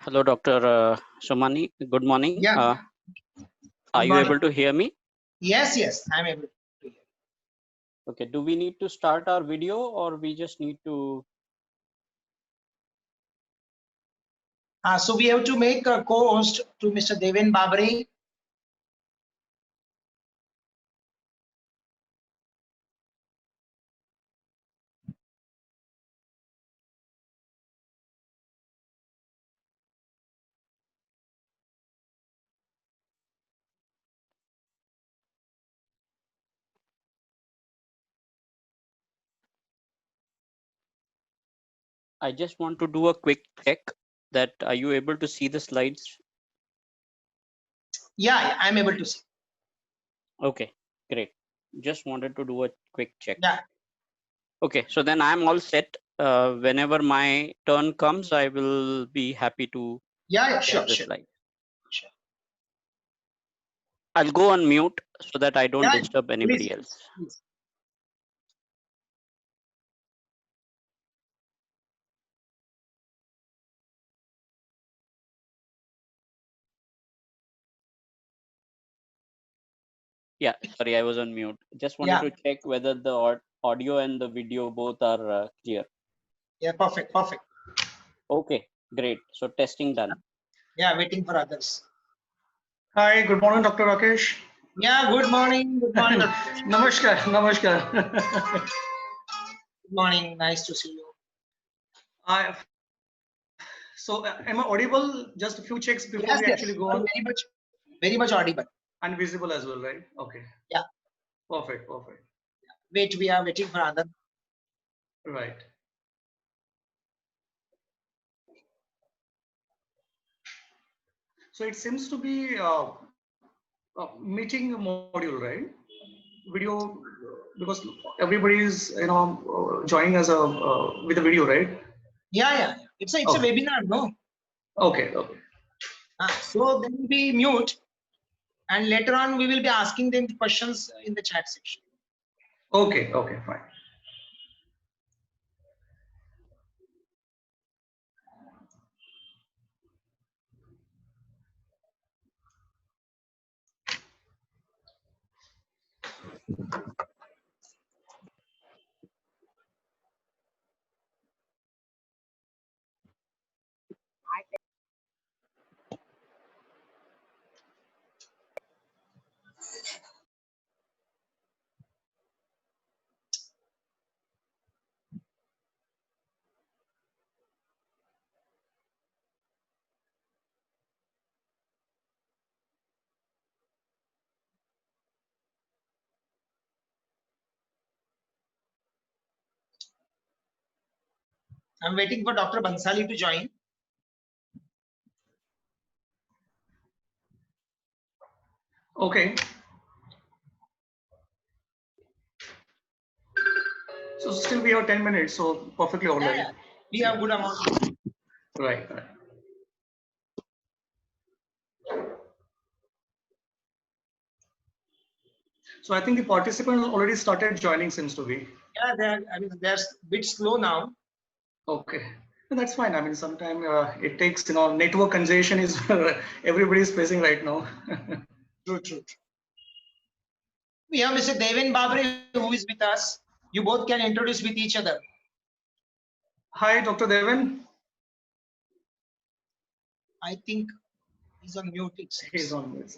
Hello, Dr. Somani. Good morning. Yeah. Are Good you morning. able to hear me? Yes, I'm able to hear. Okay. Do we need to start our video or we just need to? So we have to make a co-host to Mr. Devin Babri. I just want to do a quick check that are you able to see the slides? Yeah, I'm able to see. Okay, great. Just wanted to do a quick check. Yeah. Okay, so then I'm all set. Whenever my turn comes, I will be happy to Yeah, share sure, the sure. slide. Sure. I'll go on mute so that I don't Yeah, disturb anybody please, else. please. Yeah, sorry, I was on mute. Just wanted to check whether the audio and the video both are clear. Yeah, perfect. Okay, great. So testing done. Yeah, waiting for others. Hi, good morning, Dr. Rakesh. Yeah, good morning. Good morning. Namaskar. Good morning. Nice to see you. So, am I audible? Just a few checks before Yes, we actually go on. Very much audible. And visible as well, right? Okay. Yeah. Perfect. Wait, we are waiting for others. Right. So it seems to be a meeting module, right? Video, because everybody is joining as a with a video, right? Yeah. It's a webinar, no? Okay. So they will be mute, and later on we will be asking them questions in the chat section. Okay, fine. I'm waiting for Dr. Bansali to join. Okay. So still we have 10 minutes, so perfectly all right. Yeah. We have good amount. Right. So I think the participants already started joining, seems to be. Yeah, they're a bit slow now. Okay. That's fine. I mean, sometimes it takes, network congestion is everybody's facing right now. True. We have Mr. Devin Babri who is with us. You both can introduce with each other. Hi, Dr. Devin. I think he's on mute. He's on mute.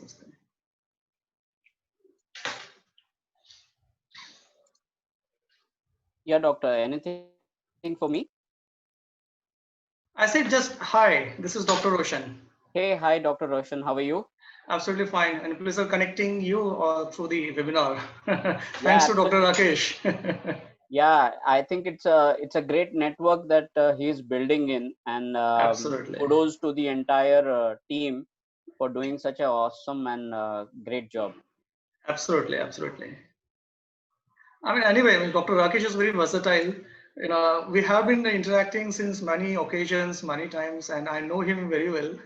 Yeah, doctor, anything for me? I said just hi, this is Dr. Roshan. Hey, hi, Dr. Roshan. How are you? Absolutely fine. And pleasure connecting you through the webinar. Thanks to Dr. Rakesh. Yeah, I think it's a great network that he is building in, and Absolutely. kudos to the entire team for doing such an awesome and great job. Absolutely. I mean, anyway, Dr. Rakesh is very versatile. We have been interacting since many occasions, many times, and I know him very well.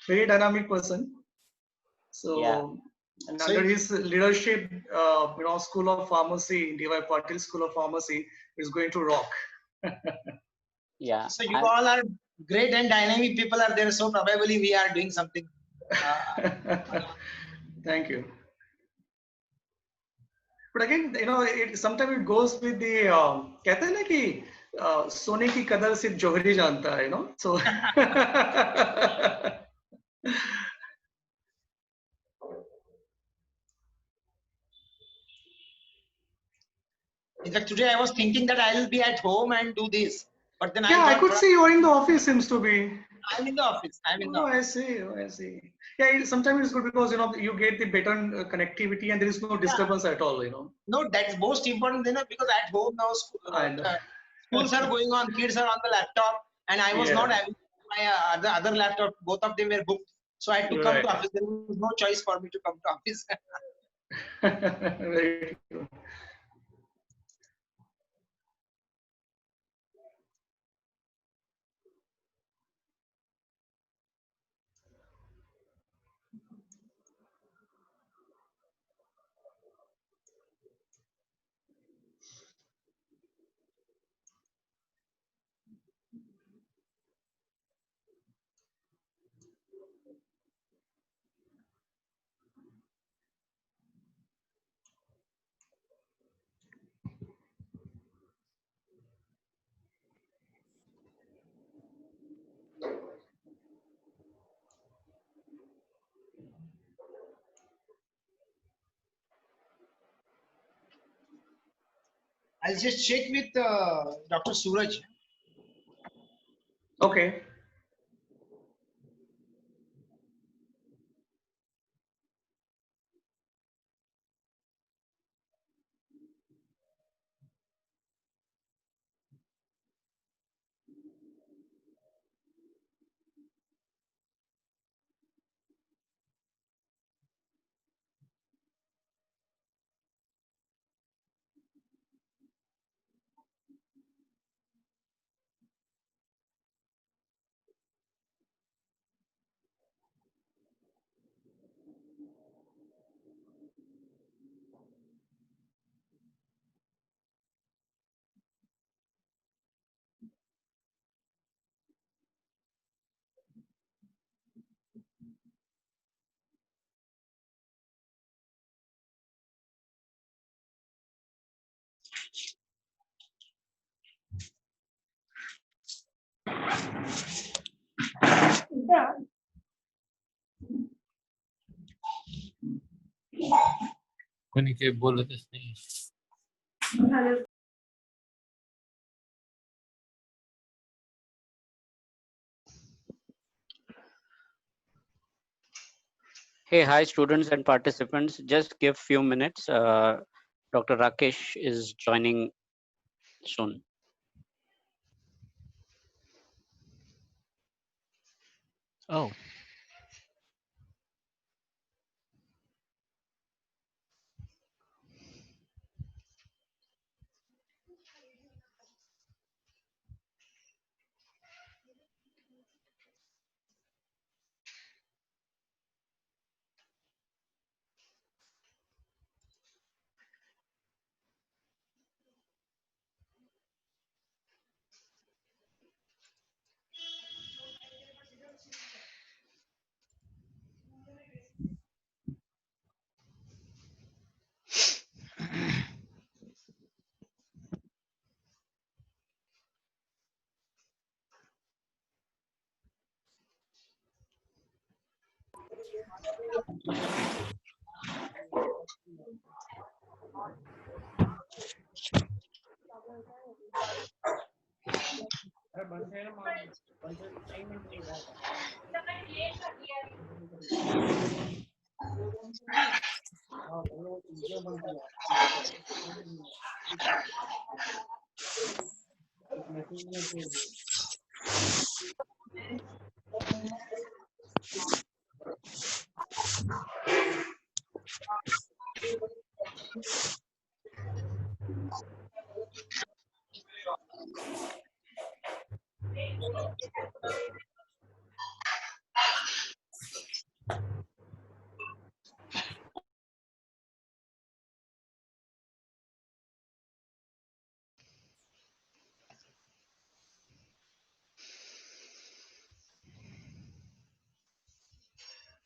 Very dynamic person. So, yeah. And under his leadership, School of Pharmacy, D.Y. Patil School of Pharmacy is going to rock. Yeah. So you all are great and dynamic people are there. So probably we are doing something. Thank you. But again, sometimes it goes with the कहते हैं ना कि सोने की कदर सिर्फ जौहरी जानता है, so In fact, today I was thinking that I will be at home and do this, but then yeah, I could see you are in the office. Seems to be. I'm in the office. Oh, I see. Oh, I see. Yeah, sometimes it's good because you get the better connectivity and there is no disturbance at all. No, that's most important, because at home now I know. schools are going on, kids are on the laptop, and I was not Yeah. having my other laptop. Both of them were booked, so I had to come to Right. office. There was no choice for me to come to office. Very true. I'll just check with Dr. Suraj. Okay. कोणी काही बोलतच नाही. Hey, hi, students and participants. Just give few minutes. Dr. Rakesh is joining soon. Oh.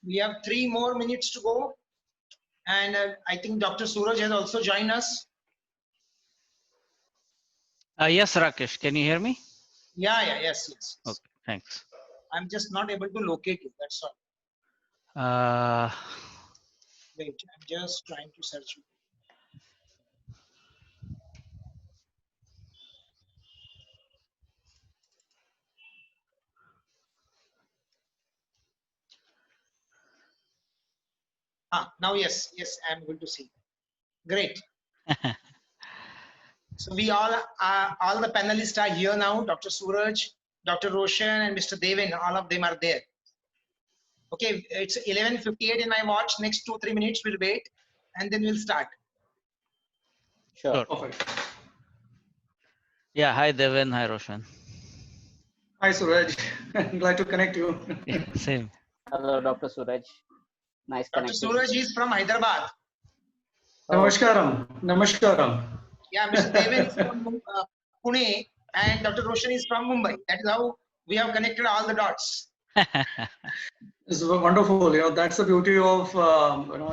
We have 3 more minutes to go. And I think Dr. Suraj has also joined us. Yes, Rakesh, can you hear me? Yeah, yes. Okay, thanks. I'm just not able to locate you. That's all. Wait, I'm just trying to search you. Now, yes, I'm able to see. Great. So we all the panelists are here now. Dr. Suraj, Dr. Roshan, and Mr. Devin, all of them are there. Okay, it's 11:58 in my watch. Next 2-3 minutes we'll wait, and then we'll start. Sure. Perfect. Yeah, hi Devin, hi Roshan. Hi, Suraj. Glad to connect you. Yeah, same. Hello, Dr. Suraj. Nice Dr. connecting. Suraj is from Hyderabad. Namaskaram. Namaskaram. Yeah, Mr. Devin is from Pune, and Dr. Roshan is from Mumbai. That is how we have connected all the dots. It's wonderful. That's the beauty of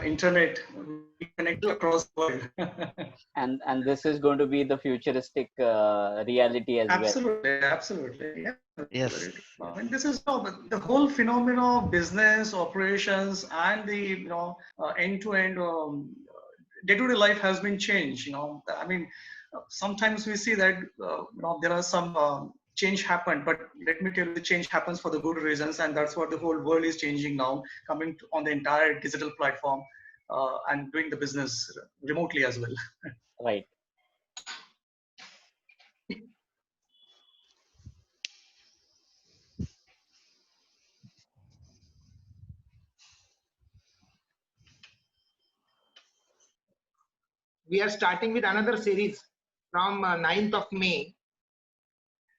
internet. We connect across the world. And this is going to be the futuristic reality as well. Absolutely. Yeah. Yes. And this is the whole phenomena of business operations and the end-to-end day-to-day life has been changed. I mean, sometimes we see that there are some change happen, but let me tell you, the change happens for the good reasons, and that's what the whole world is changing now, coming on the entire digital platform and doing the business remotely as well. Right. We are starting with another series from 9th of May.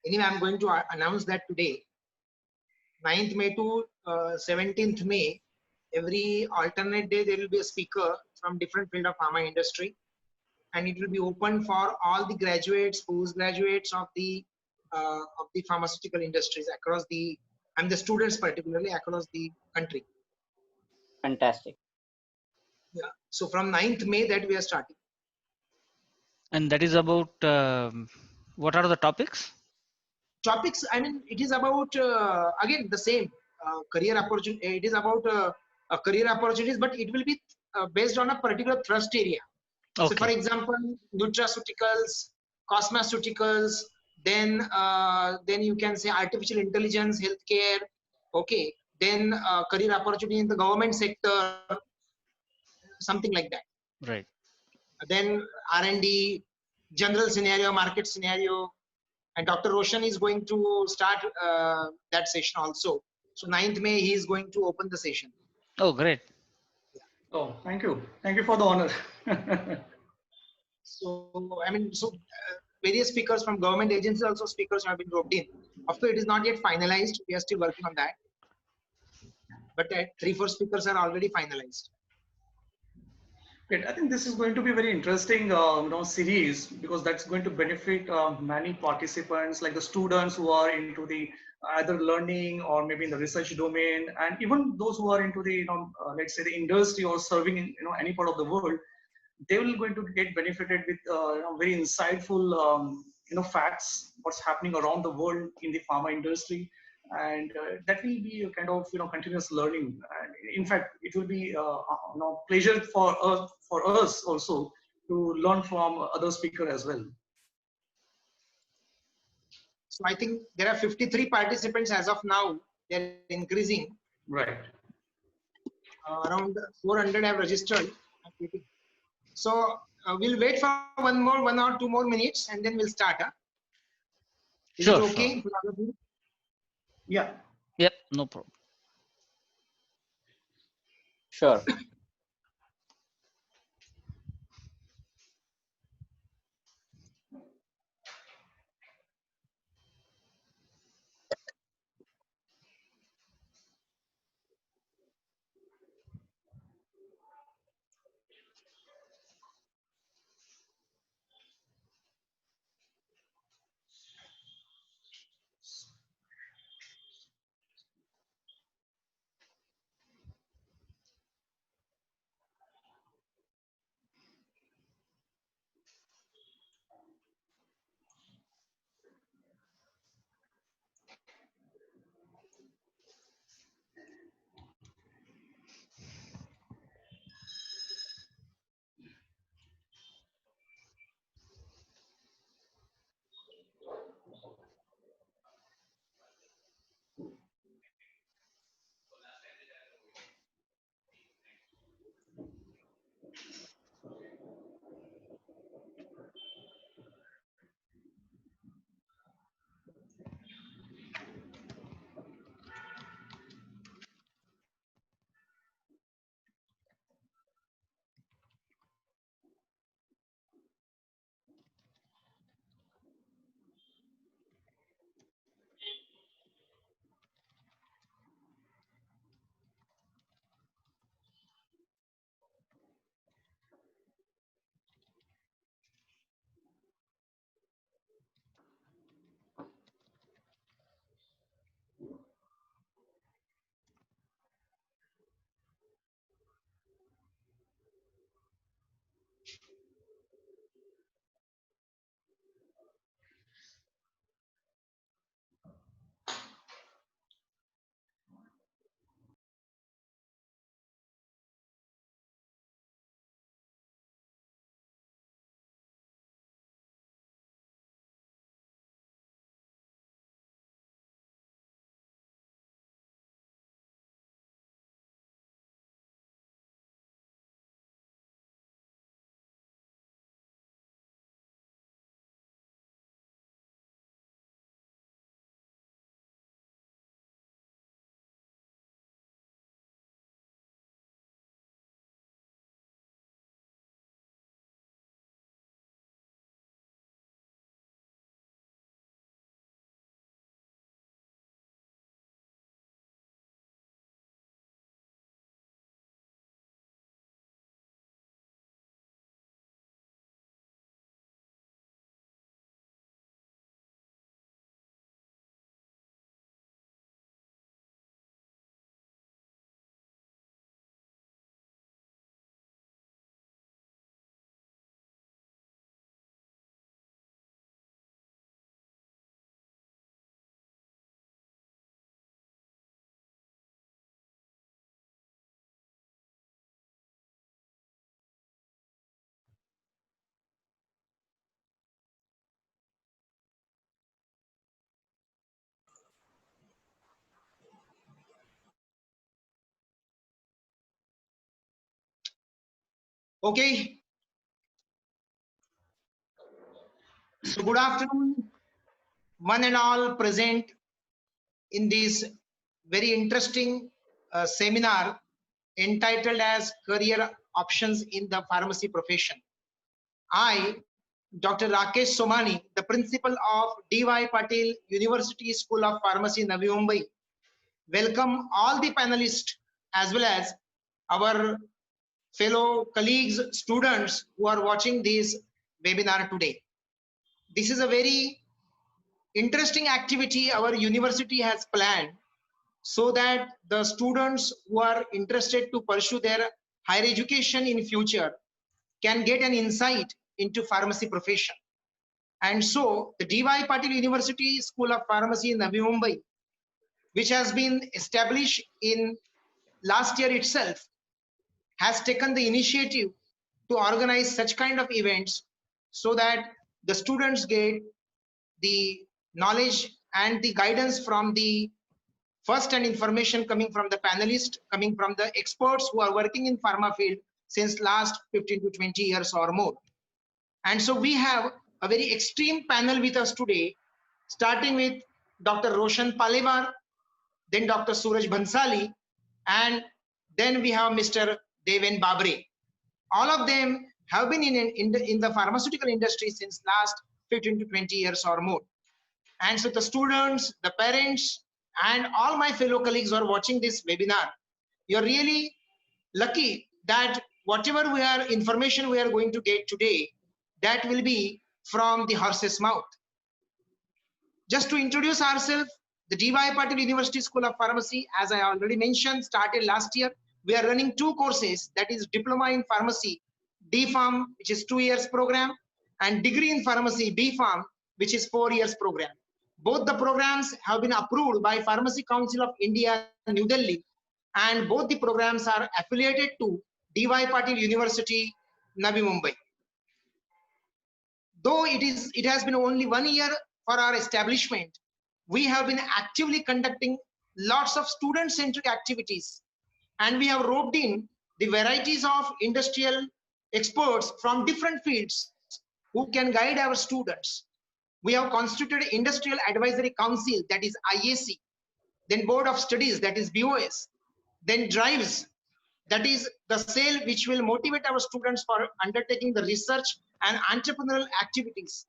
Anyway, I'm going to announce that today. 9th May to 17th May, every alternate day there will be a speaker from different field of pharma industry, and it will be open for all the graduates, postgraduates of the pharmaceutical industries across the, and the students particularly across the country. Fantastic. Yeah. So from 9th May that we are starting. And that is about what are the topics? Topics, I mean, it is about again the same career opportunity. It is about career opportunities, but it will be based on a particular thrust area. Okay. So, for example, nutraceuticals, cosmeceuticals, then you can say artificial intelligence, healthcare. Okay, then career opportunity in the government sector, something like that. Right. Then R&D, general scenario, market scenario, and Dr. Roshan is going to start that session also. So 9th May, he is going to open the session. Oh, great. Oh, thank you. Thank you for the honor. So, I mean, various speakers from government agencies, also speakers have been roped in. Of course, it is not yet finalized. We are still working on that. But 3-4 speakers are already finalized. Great. I think this is going to be a very interesting series, because that's going to benefit many participants, like the students who are into the either learning or maybe in the research domain, and even those who are into the let's say the industry or serving in any part of the world. They will going to get benefited with very insightful facts, what's happening around the world in the pharma industry, and that will be a kind of continuous learning. And in fact, it will be pleasure for us also to learn from other speaker as well. So I think there are 53 participants as of now. They're increasing. Right. Around 400 have registered. So we'll wait for 1 or 2 more minutes, and then we'll start. Is Sure, it okay? sure. Yeah. Yep, no problem. Sure. Okay. So good afternoon, one and all present in this very interesting seminar entitled as Career Options in the Pharmacy Profession. I, Dr. Rakesh Somani, the principal of D.Y. Patil University School of Pharmacy, Navi Mumbai, welcome all the panelists as well as our fellow colleagues, students who are watching this webinar today. This is a very interesting activity our university has planned so that the students who are interested to pursue their higher education in future can get an insight into pharmacy profession. And so the D.Y. Patil University School of Pharmacy in Navi Mumbai, which has been established in last year itself, has taken the initiative to organize such kind of events so that the students get the knowledge and the guidance from the first-hand information coming from the panelists, coming from the experts who are working in pharma field since last 15 to 20 years or more. And so we have a very extreme panel with us today, starting with Dr. Roshan Palewar, then Dr. Suraj Bhansali, and then we have Mr. Deven Babre. All of them have been in the pharmaceutical industry since last 15 to 20 years or more. And so the students, the parents, and all my fellow colleagues who are watching this webinar, you're really lucky that whatever information we are going to get today, that will be from the horse's mouth. Just to introduce ourselves, the D.Y. Patil University School of Pharmacy, as I already mentioned, started last year. We are running 2 courses, that is Diploma in Pharmacy, D.Pharm, which is 2 years program, and Degree in Pharmacy, B.Pharm, which is 4 years program. Both the programs have been approved by Pharmacy Council of India, New Delhi, and both the programs are affiliated to D.Y. Patil University, Navi Mumbai. Though it has been only 1 year for our establishment, we have been actively conducting lots of student-centric activities, and we have roped in the varieties of industrial experts from different fields who can guide our students. We have constituted Industrial Advisory Council, that is IAC, then Board of Studies, that is BOS, then Drives, that is the cell which will motivate our students for undertaking the research and entrepreneurial activities.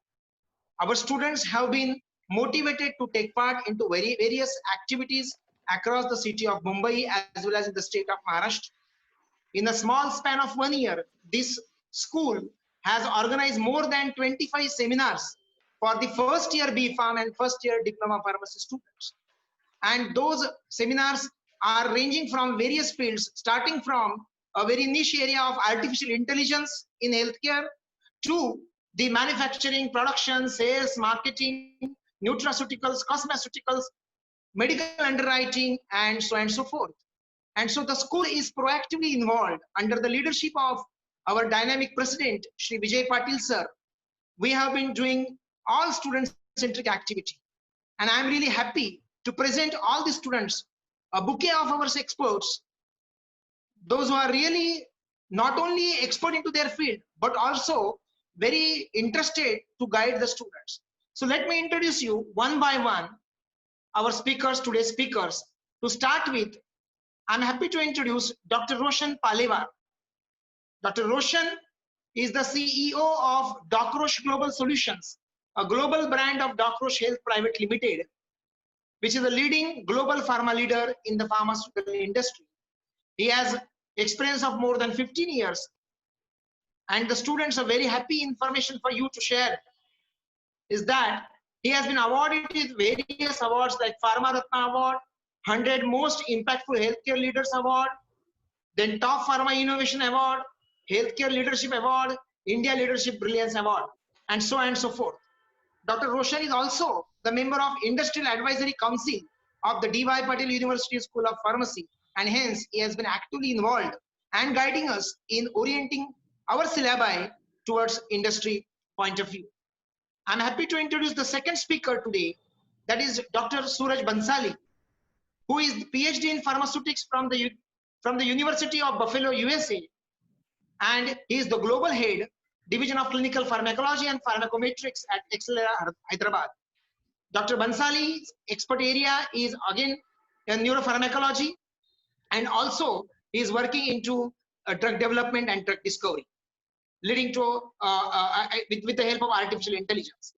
Our students have been motivated to take part into various activities across the city of Mumbai as well as in the state of Maharashtra. In a small span of 1 year, this school has organized more than 25 seminars for the first year B.Pharm and first year Diploma Pharmacy students. And those seminars are ranging from various fields, starting from a very niche area of artificial intelligence in healthcare to the manufacturing, production, sales, marketing, nutraceuticals, cosmeceuticals, medical underwriting, and so forth. And so the school is proactively involved under the leadership of our dynamic president, Shri Vijay Patil sir. We have been doing all student-centric activity. And I'm really happy to present all the students a bouquet of our experts, those who are really not only expert into their field, but also very interested to guide the students. So let me introduce you one by one, our speakers, today's speakers. To start with, I'm happy to introduce Dr. Roshan Palewar. Dr. Roshan is the CEO of Docroche Global Solutions, a global brand of Docroche Health Private Limited, which is a leading global pharma leader in the pharmaceutical industry. He has experience of more than 15 years, and the students are very happy information for you to share is that he has been awarded with various awards like Pharma Ratna Award, 100 Most Impactful Healthcare Leaders Award, then Top Pharma Innovation Award, Healthcare Leadership Award, India Leadership Brilliance Award, and so forth. Dr. Roshan is also the member of Industrial Advisory Council of the D.Y. Patil University School of Pharmacy, and hence he has been actively involved and guiding us in orienting our syllabi towards industry point of view. I'm happy to introduce the second speaker today, that is Dr. Suraj Bhansali, who is PhD in pharmaceutics from the University of Buffalo, USA. and he is the global head, Division of Clinical Pharmacology and Pharmacometrics at Accelera, Hyderabad. Dr. Bansali's expert area is again neuropharmacology, and also he is working into drug development and drug discovery, leading to with the help of artificial intelligence.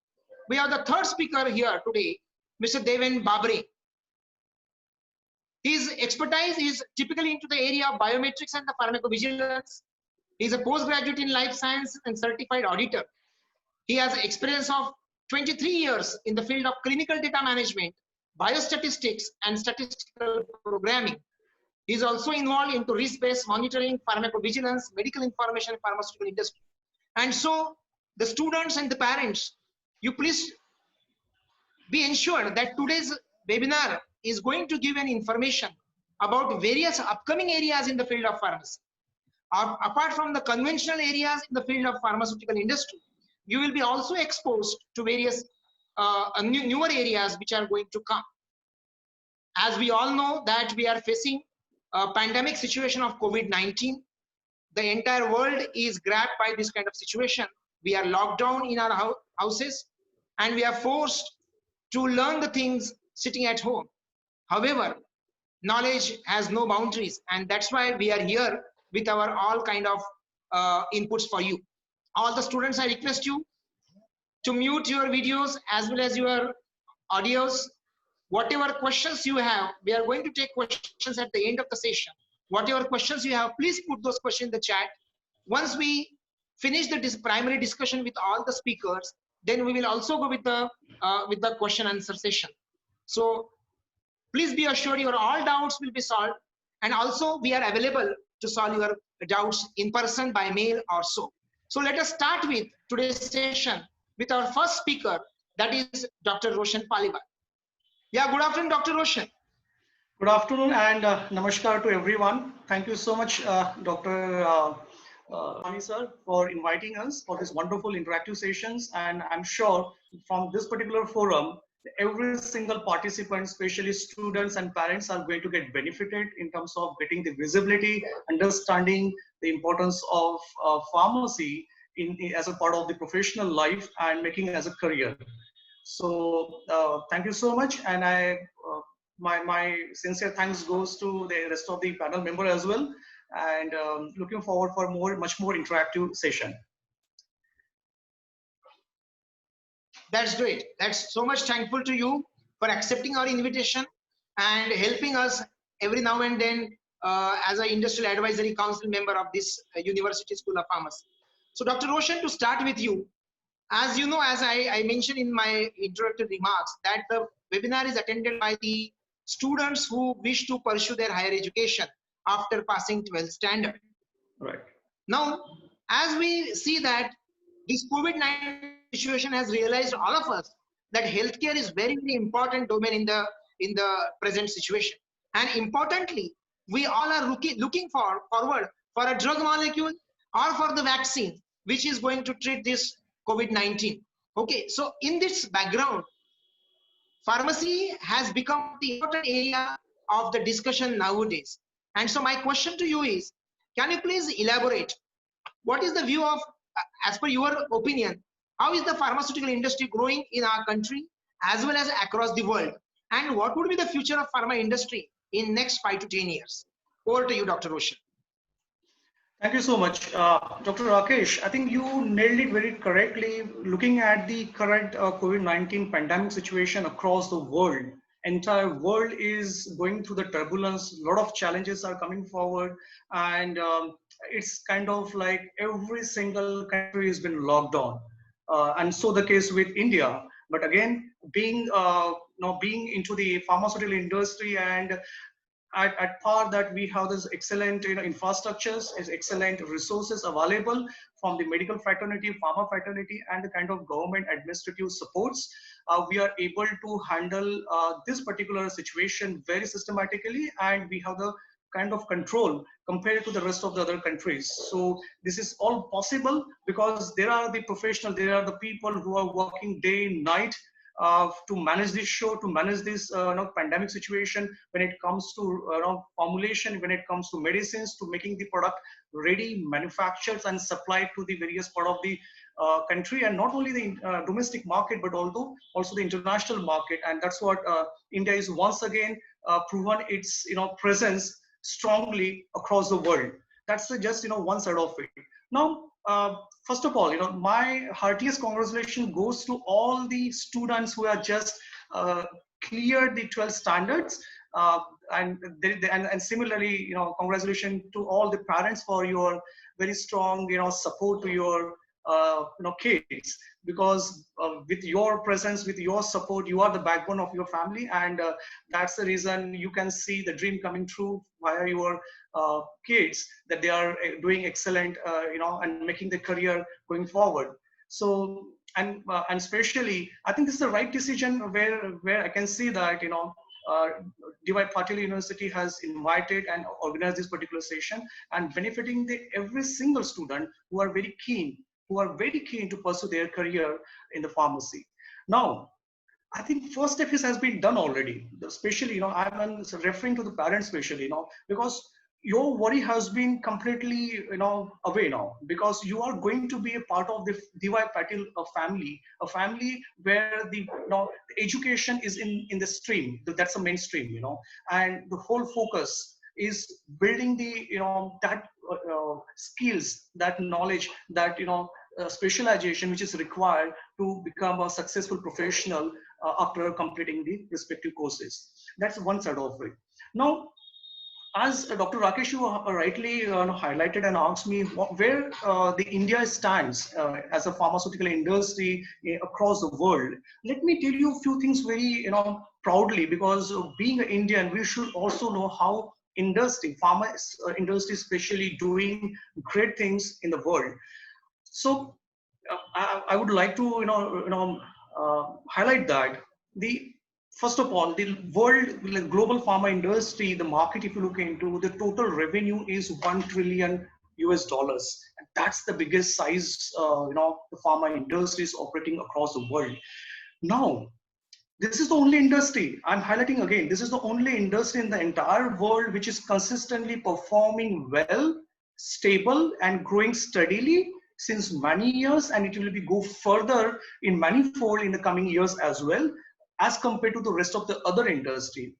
We have the third speaker here today, Mr. Deven Babre. His expertise is typically into the area of biometrics and the pharmacovigilance. He is a postgraduate in life science and certified auditor. He has experience of 23 years in the field of clinical data management, biostatistics, and statistical programming. He is also involved into risk-based monitoring, pharmacovigilance, medical information, pharmaceutical industry. And so the students and the parents, you please be ensured that today's webinar is going to give an information about various upcoming areas in the field of pharmacy. Apart from the conventional areas in the field of pharmaceutical industry, you will be also exposed to various newer areas which are going to come. As we all know that we are facing a pandemic situation of COVID-19. The entire world is grabbed by this kind of situation. We are locked down in our houses and we are forced to learn the things sitting at home. However, knowledge has no boundaries, and that's why we are here with our all kind of inputs for you. All the students, I request you to mute your videos as well as your audios. Whatever questions you have, we are going to take questions at the end of the session. Whatever questions you have, please put those questions in the chat. Once we finish the primary discussion with all the speakers, then we will also go with the question answer session. So please be assured your all doubts will be solved, and also we are available to solve your doubts in person, by mail or so. So let us start with today's session with our first speaker, that is Dr. Roshan Paliwal. Yeah, good afternoon, Dr. Roshan. Good afternoon and namaskar to everyone. Thank you so much, Dr. Pani sir, for inviting us for this wonderful interactive sessions. And I'm sure from this particular forum, every single participant, especially students and parents, are going to get benefited in terms of getting the visibility, understanding the importance of pharmacy as a part of the professional life and making it as a career. So thank you so much, and my sincere thanks goes to the rest of the panel member as well, and looking forward for much more interactive session. That's great. That's so much thankful to you for accepting our invitation and helping us every now and then as an industrial advisory council member of this University School of Pharmacy. So Dr. Roshan, to start with you, as you know, as I mentioned in my introductory remarks, that the webinar is attended by the students who wish to pursue their higher education after passing 12th standard. Right. Now, as we see that this COVID-19 situation has realized all of us that healthcare is very, very important domain in the present situation. And importantly, we all are looking forward for a drug molecule or for the vaccine, which is going to treat this COVID-19. Okay, so in this background, pharmacy has become the important area of the discussion nowadays. And so my question to you is, can you please elaborate what is the view of, as per your opinion, how is the pharmaceutical industry growing in our country as well as across the world? And what would be the future of pharma industry in next 5 to 10 years? Over to you, Dr. Roshan. Thank you so much. Dr. Rakesh, I think you nailed it very correctly. Looking at the current COVID-19 pandemic situation across the world, entire world is going through the turbulence. A lot of challenges are coming forward, and it's kind of like every single country has been locked down. And so the case with India. But again, being into the pharmaceutical industry and at par that we have this excellent infrastructures, excellent resources available from the medical fraternity, pharma fraternity, and the kind of government administrative supports, we are able to handle this particular situation very systematically, and we have the kind of control compared to the rest of the other countries. So this is all possible because there are the professionals, there are the people who are working day and night to manage this show, to manage this pandemic situation, when it comes to formulation, when it comes to medicines, to making the product ready, manufactured and supplied to the various part of the country, and not only the domestic market, but also the international market. And that's what India is once again proven its presence strongly across the world. That's just one side of it. Now, first of all, my heartiest congratulations goes to all the students who have just cleared the 12 standards, and similarly, congratulations to all the parents for your very strong, support to your kids, because with your presence, with your support, you are the backbone of your family, and that's the reason you can see the dream coming true via your kids, that they are doing excellent, and making the career going forward. So, and especially, I think this is the right decision where I can see that, DY Patil University has invited and organized this particular session, and benefiting every single student who are very keen to pursue their career in the pharmacy. Now, I think first step has been done already, especially, I'm referring to the parents especially, because your worry has been completely, away now, because you are going to be a part of the DY Patil family, a family where the education is in the stream, that's the mainstream, and the whole focus is building the, that skills, that knowledge, that, specialization which is required to become a successful professional after completing the respective courses. That's one side of it. Now, as Dr. Rakesh, you rightly highlighted and asked me where the India stands as a pharmaceutical industry across the world. Let me tell you a few things very proudly, because being an Indian, we should also know how pharma industry especially doing great things in the world. So I would like to highlight that first of all, the global pharma industry, the market, if you look into, the total revenue is $1 trillion US. And that's the biggest size, the pharma industry is operating across the world. Now, this is the only industry, I'm highlighting again, this is the only industry in the entire world which is consistently performing well, stable, and growing steadily since many years, and it will go further in manifold in the coming years as well, as compared to the rest of the other industry,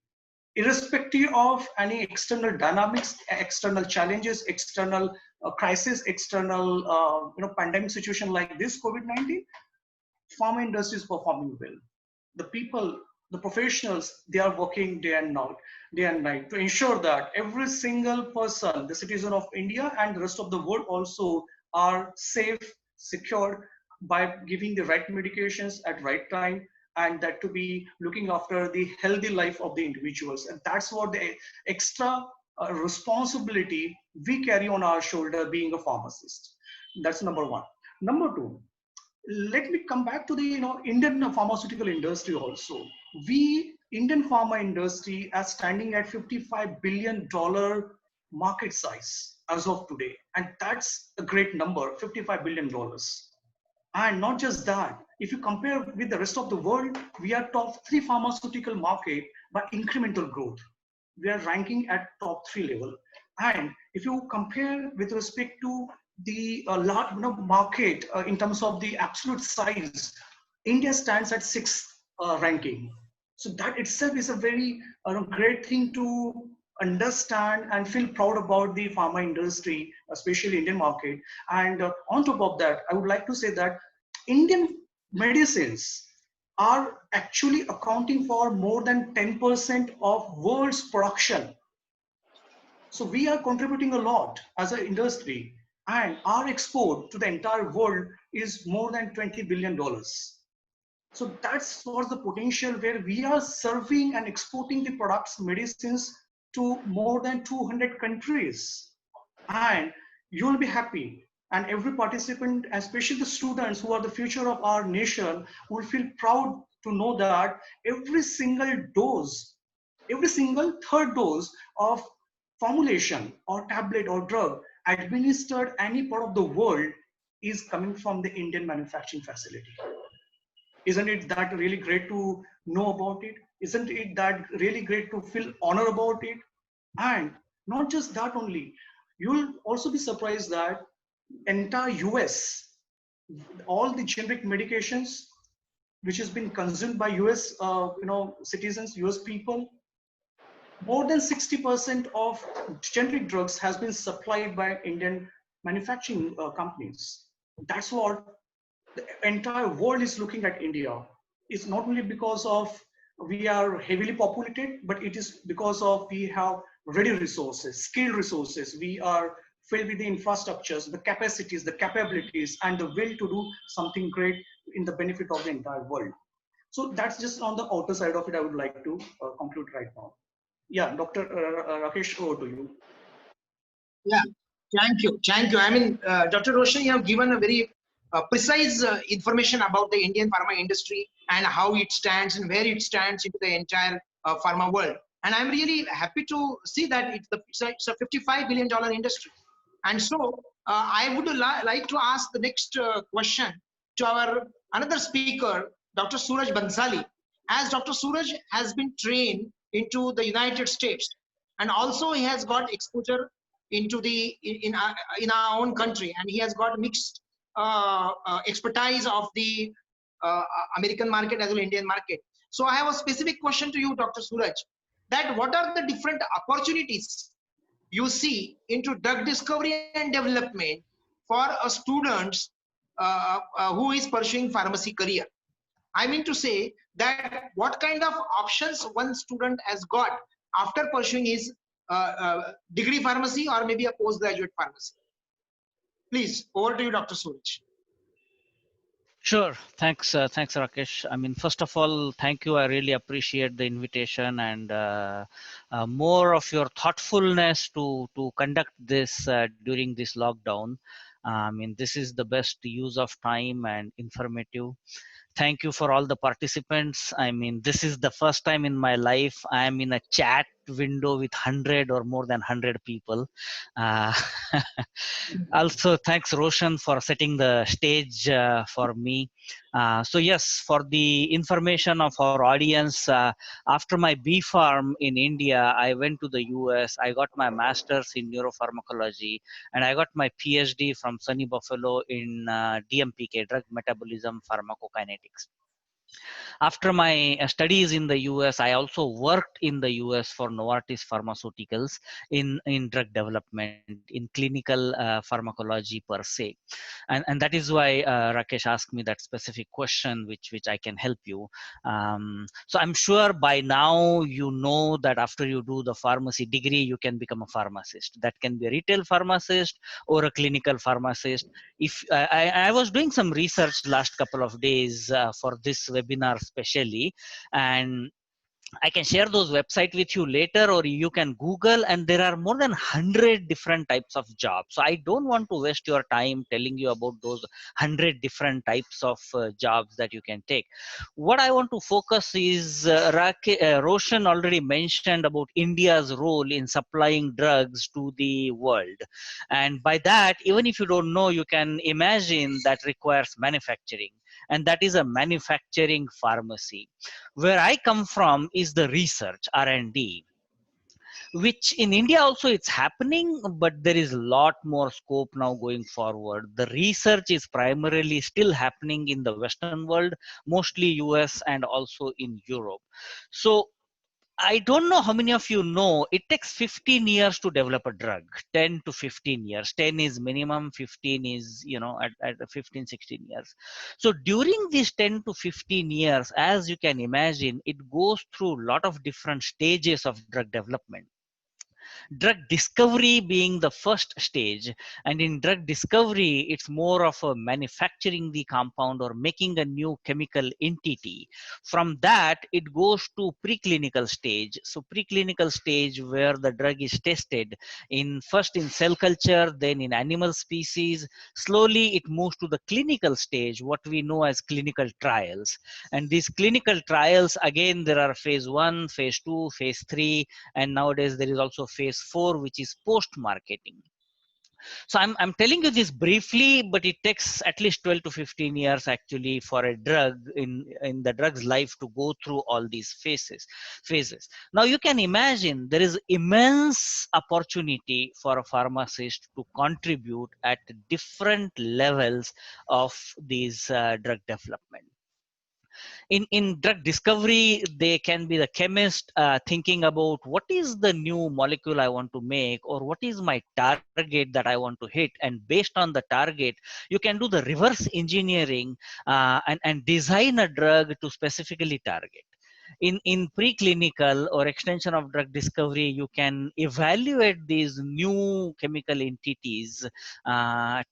irrespective of any external dynamics, external challenges, external crisis, external pandemic situation like this COVID-19. Pharma industry is performing well. The people, the professionals, they are working day and night to ensure that every single person, the citizen of India and the rest of the world also, are safe, secured, by giving the right medications at right time, and that to be looking after the healthy life of the individuals. And that's what the extra responsibility we carry on our shoulder being a pharmacist. That's number one. Number two, let me come back to the Indian pharmaceutical industry also. Indian pharma industry are standing at $55 billion market size as of today. And that's a great number, $55 billion. And not just that, if you compare with the rest of the world, we are top 3 pharmaceutical market by incremental growth. We are ranking at top 3 level. And if you compare with respect to the large market in terms of the absolute size, India stands at 6th ranking. So that itself is a very great thing to understand and feel proud about the pharma industry, especially Indian market. And on top of that, I would like to say that Indian medicines are actually accounting for more than 10% of world's production. So we are contributing a lot as an industry, and our export to the entire world is more than $20 billion. So that's what's the potential, where we are serving and exporting the products, medicines to more than 200 countries. And you'll be happy. And every participant, especially the students who are the future of our nation, will feel proud to know that every single dose, every single third dose of formulation or tablet or drug administered any part of the world is coming from the Indian manufacturing facility. Isn't it that really great to know about it? Isn't it that really great to feel honor about it? And not just that only, you'll also be surprised that entire US, all the generic medications which has been consumed by US, citizens, US people, more than 60% of generic drugs has been supplied by Indian manufacturing companies. That's what the entire world is looking at India. It's not only because of we are heavily populated, but it is because of we have ready resources, skilled resources. We are filled with the infrastructures, the capacities, the capabilities, and the will to do something great in the benefit of the entire world. So that's just on the outer side of it. I would like to conclude right now. Yeah, Dr. Rakesh, over to you. Yeah, thank you. Thank you. I mean, Dr. Roshan, you have given a very precise information about the Indian pharma industry and how it stands and where it stands into the entire pharma world. And I'm really happy to see that it's a $55 billion industry. And so I would like to ask the next question to our another speaker, Dr. Suraj Bansali. As Dr. Suraj has been trained into the United States, and also he has got exposure into the in our own country, and he has got mixed expertise of the American market as well as Indian market. So I have a specific question to you, Dr. Suraj, that what are the different opportunities you see into drug discovery and development for a student who is pursuing pharmacy career? I mean to say that what kind of options one student has got after pursuing his degree pharmacy or maybe a postgraduate pharmacy. Please, over to you, Dr. Suraj. Sure. Thanks, Rakesh. I mean, first of all, thank you. I really appreciate the invitation and more of your thoughtfulness to conduct this during this lockdown. I mean, this is the best use of time and informative. Thank you for all the participants. I mean, this is the first time in my life I am in a chat window with 100 or more than 100 people. Also, thanks Roshan for setting the stage for me. So yes, for the information of our audience, after my B Pharm in India, I went to the US. I got my master's in neuropharmacology, and I got my PhD from SUNY Buffalo in DMPK, drug metabolism pharmacokinetics. After my studies in the US, I also worked in the US for Novartis Pharmaceuticals in drug development, in clinical pharmacology per se. And that is why Rakesh asked me that specific question, which I can help you. So I'm sure by now you know that after you do the pharmacy degree, you can become a pharmacist. That can be a retail pharmacist or a clinical pharmacist. If I was doing some research last couple of days for this webinar specially, and I can share those websites with you later, or you can Google, and there are more than 100 different types of jobs. So I don't want to waste your time telling you about those 100 different types of jobs that you can take. What I want to focus is, Roshan already mentioned about India's role in supplying drugs to the world. And by that, even if you don't know, you can imagine that requires manufacturing. And that is a manufacturing pharmacy. Where I come from is the research, R&D, which in India also it's happening, but there is a lot more scope now going forward. The research is primarily still happening in the Western world, mostly US and also in Europe. So I don't know how many of you know, it takes 15 years to develop a drug, 10 to 15 years. 10 is minimum, 15 is, at 15, 16 years. So during these 10 to 15 years, as you can imagine, it goes through a lot of different stages of drug development. Drug discovery being the first stage, and in drug discovery it's more of a manufacturing the compound or making a new chemical entity. From that it goes to preclinical stage. So preclinical stage where the drug is tested first in cell culture, then in animal species. Slowly it moves to the clinical stage, what we know as clinical trials. And these clinical trials, again, there are phase 1, phase 2, phase 3, and nowadays there is also phase 4, which is post marketing. So I'm telling you this briefly, but it takes at least 12 to 15 years actually for a drug in the drug's life to go through all these phases. Now you can imagine there is immense opportunity for a pharmacist to contribute at different levels of these drug development. In drug discovery, they can be the chemist thinking about what is the new molecule I want to make, or what is my target that I want to hit, and based on the target you can do the reverse engineering and design a drug to specifically target. In preclinical or extension of drug discovery, you can evaluate these new chemical entities,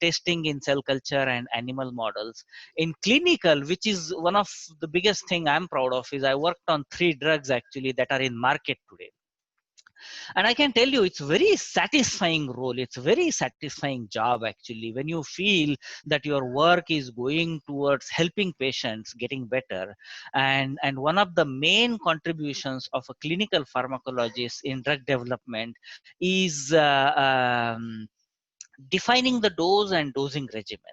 testing in cell culture and animal models. In clinical, which is one of the biggest thing I'm proud of, is I worked on 3 drugs actually that are in market today. And I can tell you it's very satisfying role, it's a very satisfying job actually, when you feel that your work is going towards helping patients getting better. And one of the main contributions of a clinical pharmacologist in drug development is defining the dose and dosing regimen.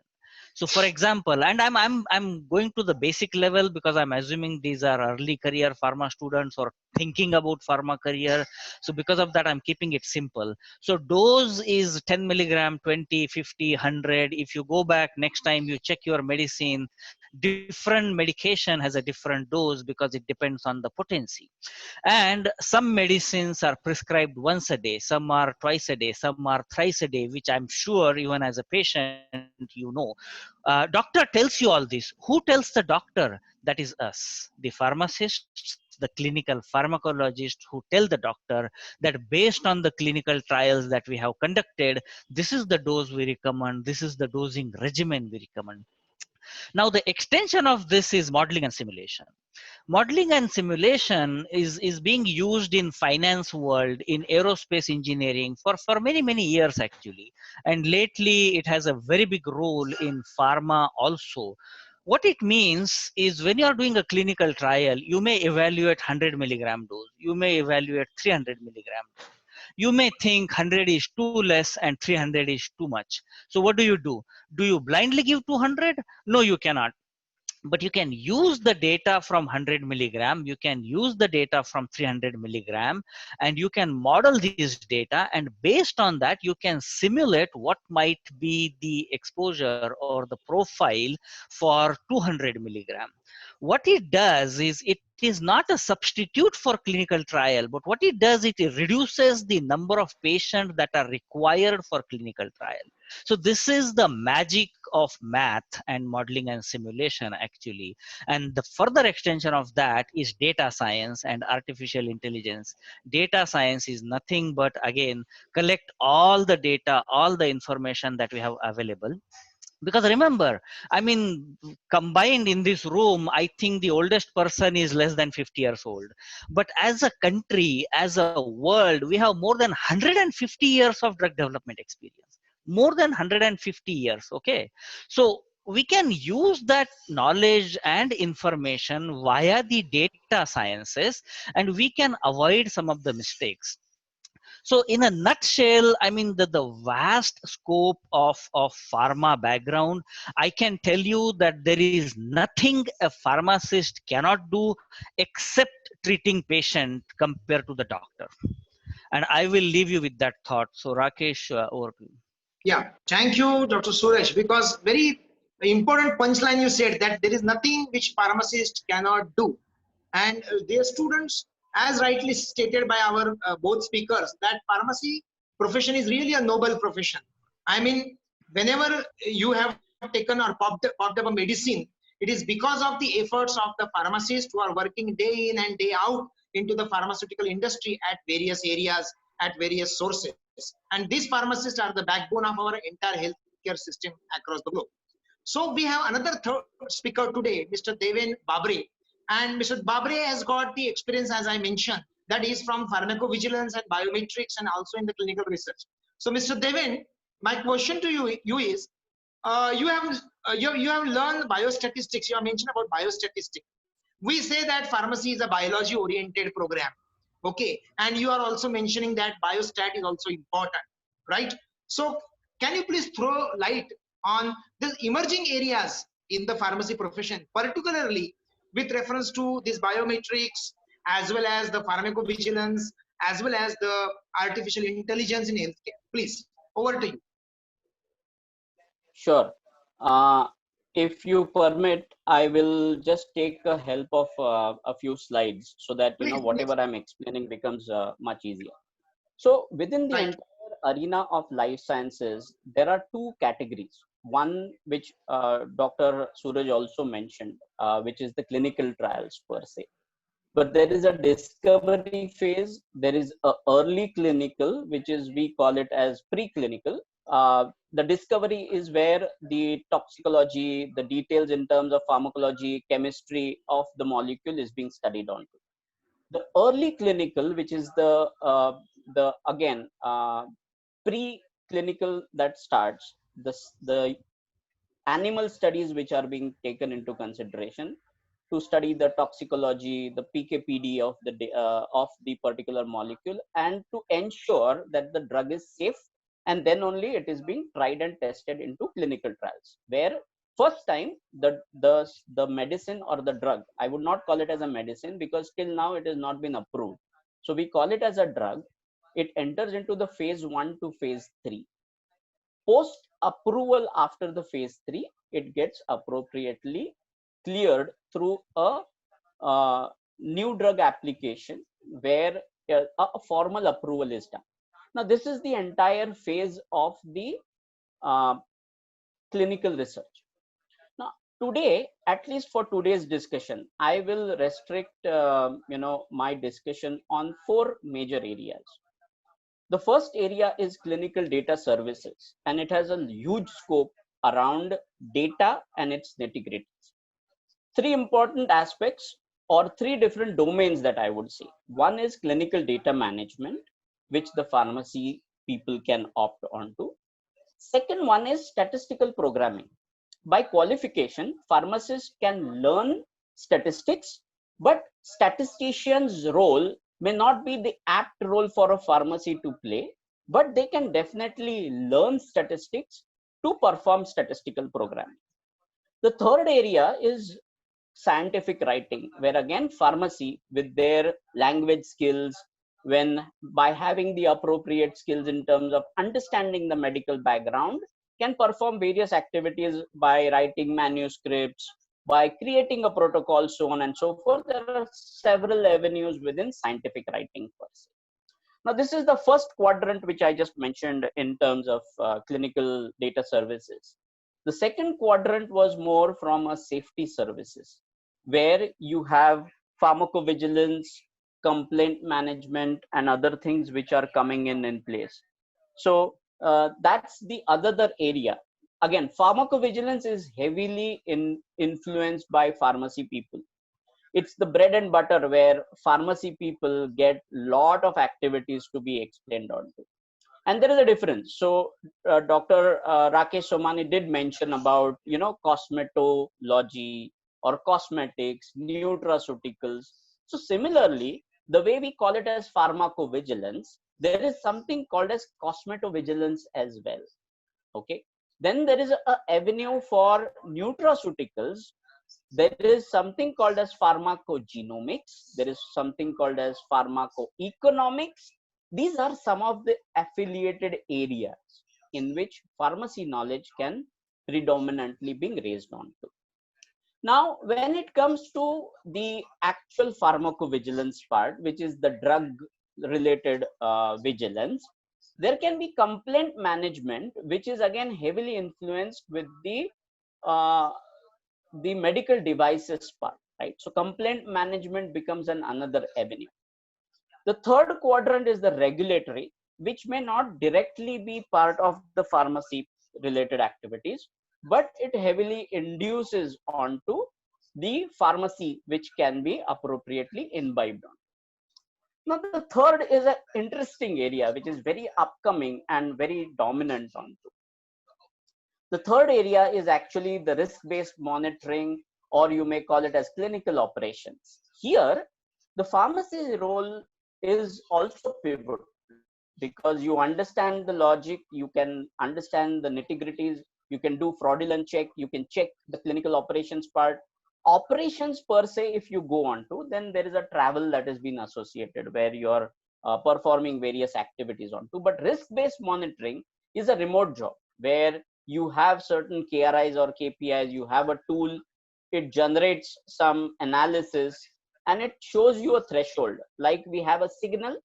So for example, and I'm going to the basic level because I'm assuming these are early career pharma students or thinking about pharma career. So because of that, I'm keeping it simple. So dose is 10 milligram, 20, 50, 100. If you go back next time you check your medicine, different medication has a different dose because it depends on the potency. And some medicines are prescribed once a day, some are twice a day, some are thrice a day, which I'm sure even as a patient, doctor tells you all this. Who tells the doctor? That is us, the pharmacists, the clinical pharmacologists, who tell the doctor that based on the clinical trials that we have conducted, this is the dose we recommend, this is the dosing regimen we recommend. Now the extension of this is modeling and simulation. Modeling and simulation is being used in finance world, in aerospace engineering for many years actually. And lately it has a very big role in pharma also. What it means is when you are doing a clinical trial, you may evaluate 100 milligram dose, you may evaluate 300 milligram dose. You may think 100 is too less and 300 is too much. So what do? Do you blindly give 200? No, you cannot. But you can use the data from 100 milligram, you can use the data from 300 milligram, and you can model these data, and based on that you can simulate what might be the exposure or the profile for 200 milligram. What it does is it is not a substitute for clinical trial, but what it does, it reduces the number of patients that are required for clinical trial. So this is the magic of math and modeling and simulation actually. And the further extension of that is data science and artificial intelligence. Data science is nothing but, again, collect all the data, all the information that we have available. Because remember, I mean, combined in this room, I think the oldest person is less than 50 years old. But as a country, as a world, we have more than 150 years of drug development experience. More than 150 years, okay? So we can use that knowledge and information via the data sciences, and we can avoid some of the mistakes. So in a nutshell, I mean, the vast scope of pharma background, I can tell you that there is nothing a pharmacist cannot do except treating patient compared to the doctor. And I will leave you with that thought. So Rakesh, over to you. Yeah, thank you, Dr. Suresh, because very important punchline you said that there is nothing which pharmacist cannot do. And their students, as rightly stated by our both speakers, that pharmacy profession is really a noble profession. I mean, whenever you have taken or popped up a medicine, it is because of the efforts of the pharmacists who are working day in and day out into the pharmaceutical industry at various areas, at various sources. And these pharmacists are the backbone of our entire healthcare system across the globe. So we have another third speaker today, Mr. Deven Babre. And Mr. Babre has got the experience, as I mentioned, that is from pharmacovigilance and biometrics and also in the clinical research. So Mr. Deven, my question to you is, you have learned biostatistics. You have mentioned about biostatistics. We say that pharmacy is a biology oriented program. Okay. And you are also mentioning that biostat is also important, right? So Can you please throw light on these emerging areas in the pharmacy profession, particularly with reference to these biometrics, as well as the pharmacovigilance, as well as the artificial intelligence in healthcare? Please, over to you. Sure. Uh, if you permit, I will just take a help of a few slides so that Please, whatever I'm explaining becomes much easier. So within the Right. entire arena of life sciences, there are two categories. One which Dr. Suraj also mentioned, which is the clinical trials per se. But there is a discovery phase. There is a early clinical, which is we call it as preclinical. The discovery is where the toxicology, the details in terms of pharmacology, chemistry of the molecule is being studied on. The early clinical, which is the again pre-clinical that starts the animal studies which are being taken into consideration to study the toxicology, the PKPD of the particular molecule, and to ensure that the drug is safe, and then only it is being tried and tested into clinical trials, where first time the medicine or the drug, I would not call it as a medicine because till now it has not been approved, so we call it as a drug. It enters into the phase 1 to phase 3. Post approval after the phase 3, it gets appropriately cleared through a new drug application where a formal approval is done. Now this is the entire phase of the uh, clinical research. Now today, at least for today's discussion, I will restrict my discussion on 4 major areas. The first area is clinical data services, and it has a huge scope around data and its nitty-gritties. 3 important aspects or 3 different domains that I would say. One is clinical data management, which the pharmacy people can opt onto. Second one is statistical programming. By qualification, pharmacists can learn statistics, but statistician's role may not be the apt role for a pharmacy to play, but they can definitely learn statistics to perform statistical programming. The third area is scientific writing, where again pharmacy with their language skills, when by having the appropriate skills in terms of understanding the medical background, can perform various activities by writing manuscripts, by creating a protocol, so on and so forth. There are several avenues within scientific writing per se. Now this is the first quadrant which I just mentioned in terms of clinical data services. The second quadrant was more from a safety services, where you have pharmacovigilance, complaint management, and other things which are coming in place. So that's the other area. Again, pharmacovigilance is heavily influenced by pharmacy people. It's the bread and butter where pharmacy people get lot of activities to be explained onto. And there is a difference. So Dr. Rakesh Somani did mention about cosmetology or cosmetics, nutraceuticals. So similarly, the way we call it as pharmacovigilance, there is something called as cosmetovigilance as well. Okay. Then there is a avenue for nutraceuticals. There is something called as pharmacogenomics. There is something called as pharmacoeconomics. These are some of the affiliated areas in which pharmacy knowledge can predominantly be raised onto. Now, when it comes to the actual pharmacovigilance part, which is the drug related vigilance, there can be complaint management, which is again heavily influenced with the medical devices part, right? So complaint management becomes another avenue. The third quadrant is the regulatory, which may not directly be part of the pharmacy related activities, but it heavily induces onto the pharmacy, which can be appropriately imbibed on. Now, the third is an interesting area, which is very upcoming and very dominant onto. The third area is actually the risk-based monitoring, or you may call it as clinical operations. Here, the pharmacy's role is also pivotal. because you understand the logic, you can understand the nitty-gritties, you can do fraudulent check, you can check the clinical operations part. Operations per se, if you go on to, then there is a travel that has been associated where you're performing various activities onto. But risk-based monitoring is a remote job where you have certain KRIs or KPIs, you have a tool, it generates some analysis, and it shows you a threshold. Like we have a signal,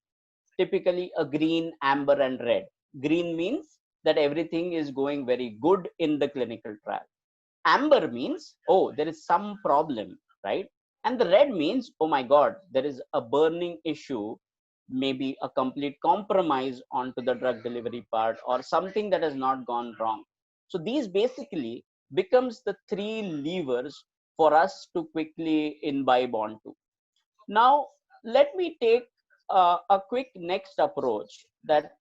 typically a green, amber, and red. Green means that everything is going very good in the clinical trial. Amber means, oh, there is some problem, right? And the red means, oh my God, there is a burning issue, maybe a complete compromise onto the drug delivery part or something that has not gone wrong. So these basically becomes the three levers for us to quickly imbibe onto. Now, let me take a quick next approach that,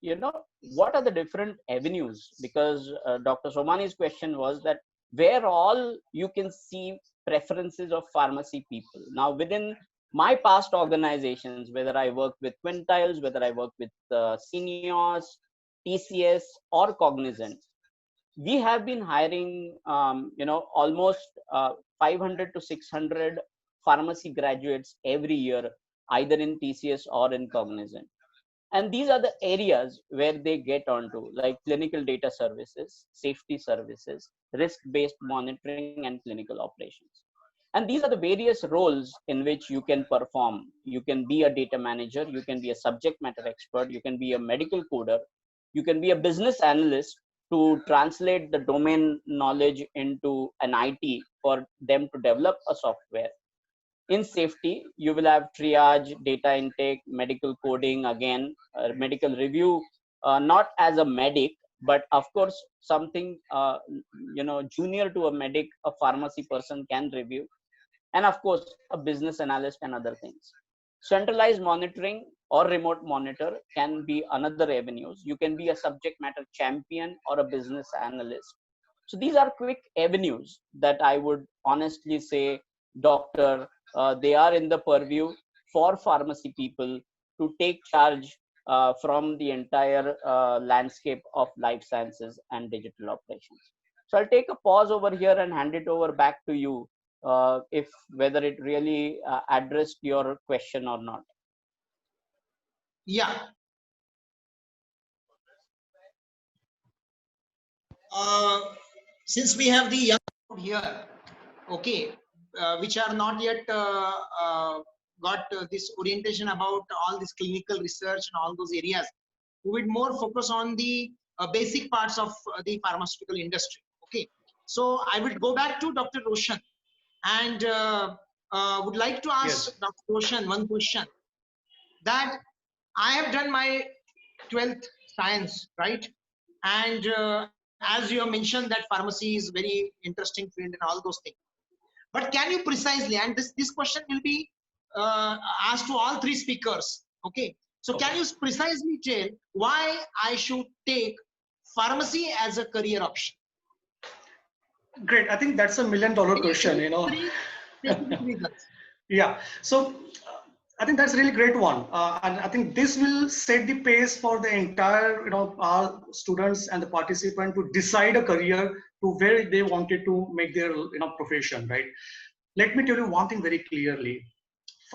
what are the different avenues? Because Dr. Somani's question was that where all you can see preferences of pharmacy people. Now, within my past organizations, whether I work with Quintiles, whether I work with Syneos, TCS, or Cognizant, we have been hiring, almost 500 to 600 pharmacy graduates every year, either in TCS or in Cognizant. And these are the areas where they get onto, like clinical data services, safety services, risk-based monitoring, and clinical operations. And these are the various roles in which you can perform. You can be a data manager, you can be a subject matter expert, you can be a medical coder, you can be a business analyst to translate the domain knowledge into an IT for them to develop a software. In safety, you will have triage, data intake, medical coding, again, medical review, not as a medic, but of course, something, junior to a medic, a pharmacy person can review. And of course, a business analyst and other things. Centralized monitoring or remote monitor can be another avenues. You can be a subject matter champion or a business analyst. So these are quick avenues that I would honestly say, doctor, they are in the purview for pharmacy people to take charge from the entire landscape of life sciences and digital operations. So I'll take a pause over here and hand it over back to you, if whether it really addressed your question or not. Yeah. Since we have the young here, okay, which are not yet got this orientation about all this clinical research and all those areas, we would more focus on the basic parts of the pharmaceutical industry. Okay, so I will go back to Dr. Roshan and would like to ask Yes. Dr. Roshan one question. That I have done my 12th science, right? And as you have mentioned that pharmacy is very interesting field and all those things. But can you precisely, and this question will be asked to all three speakers, okay? So can you precisely tell why I should take pharmacy as a career option? Great. I think that's $1 million question, Three specific reasons. Yeah. So I think that's a really great one. And I think this will set the pace for the entire, our students and the participant to decide a career to where they wanted to make their, profession, right? Let me tell you one thing very clearly.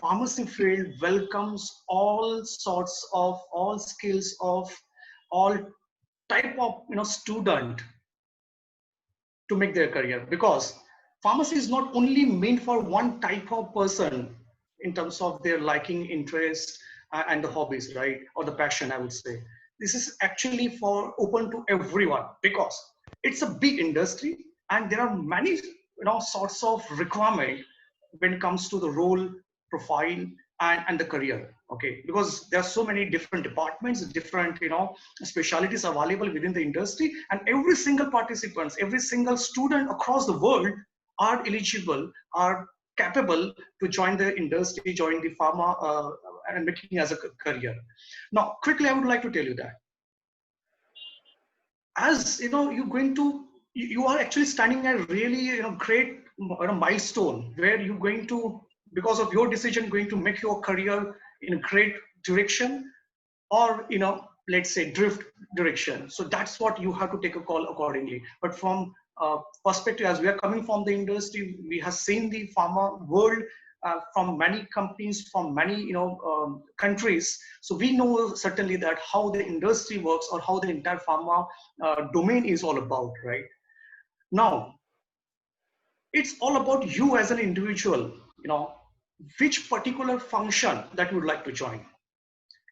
Pharmacy field welcomes all sorts of, all skills of, all type of, student to make their career, because pharmacy is not only meant for one type of person in terms of their liking, interest, and the hobbies, right? Or the passion, I would say. This is actually for open to everyone because it's a big industry and there are many, sorts of requirement when it comes to the role, profile, and the career. Okay, because there are so many different departments, different, specialities available within the industry, and every single participants, every single student across the world are eligible, are capable to join the industry, join the pharma, and making as a career. Now, quickly, I would like to tell you that as you're going to, you are actually standing at really, great milestone where you're going to, because of your decision, going to make your career in a great direction, or let's say, drift direction. So that's what you have to take a call accordingly. But from perspective, as we are coming from the industry, we have seen the pharma world from many companies, from many countries. So we know certainly that how the industry works or how the entire pharma domain is all about, right? Now, it's all about you as an individual, which particular function that you would like to join.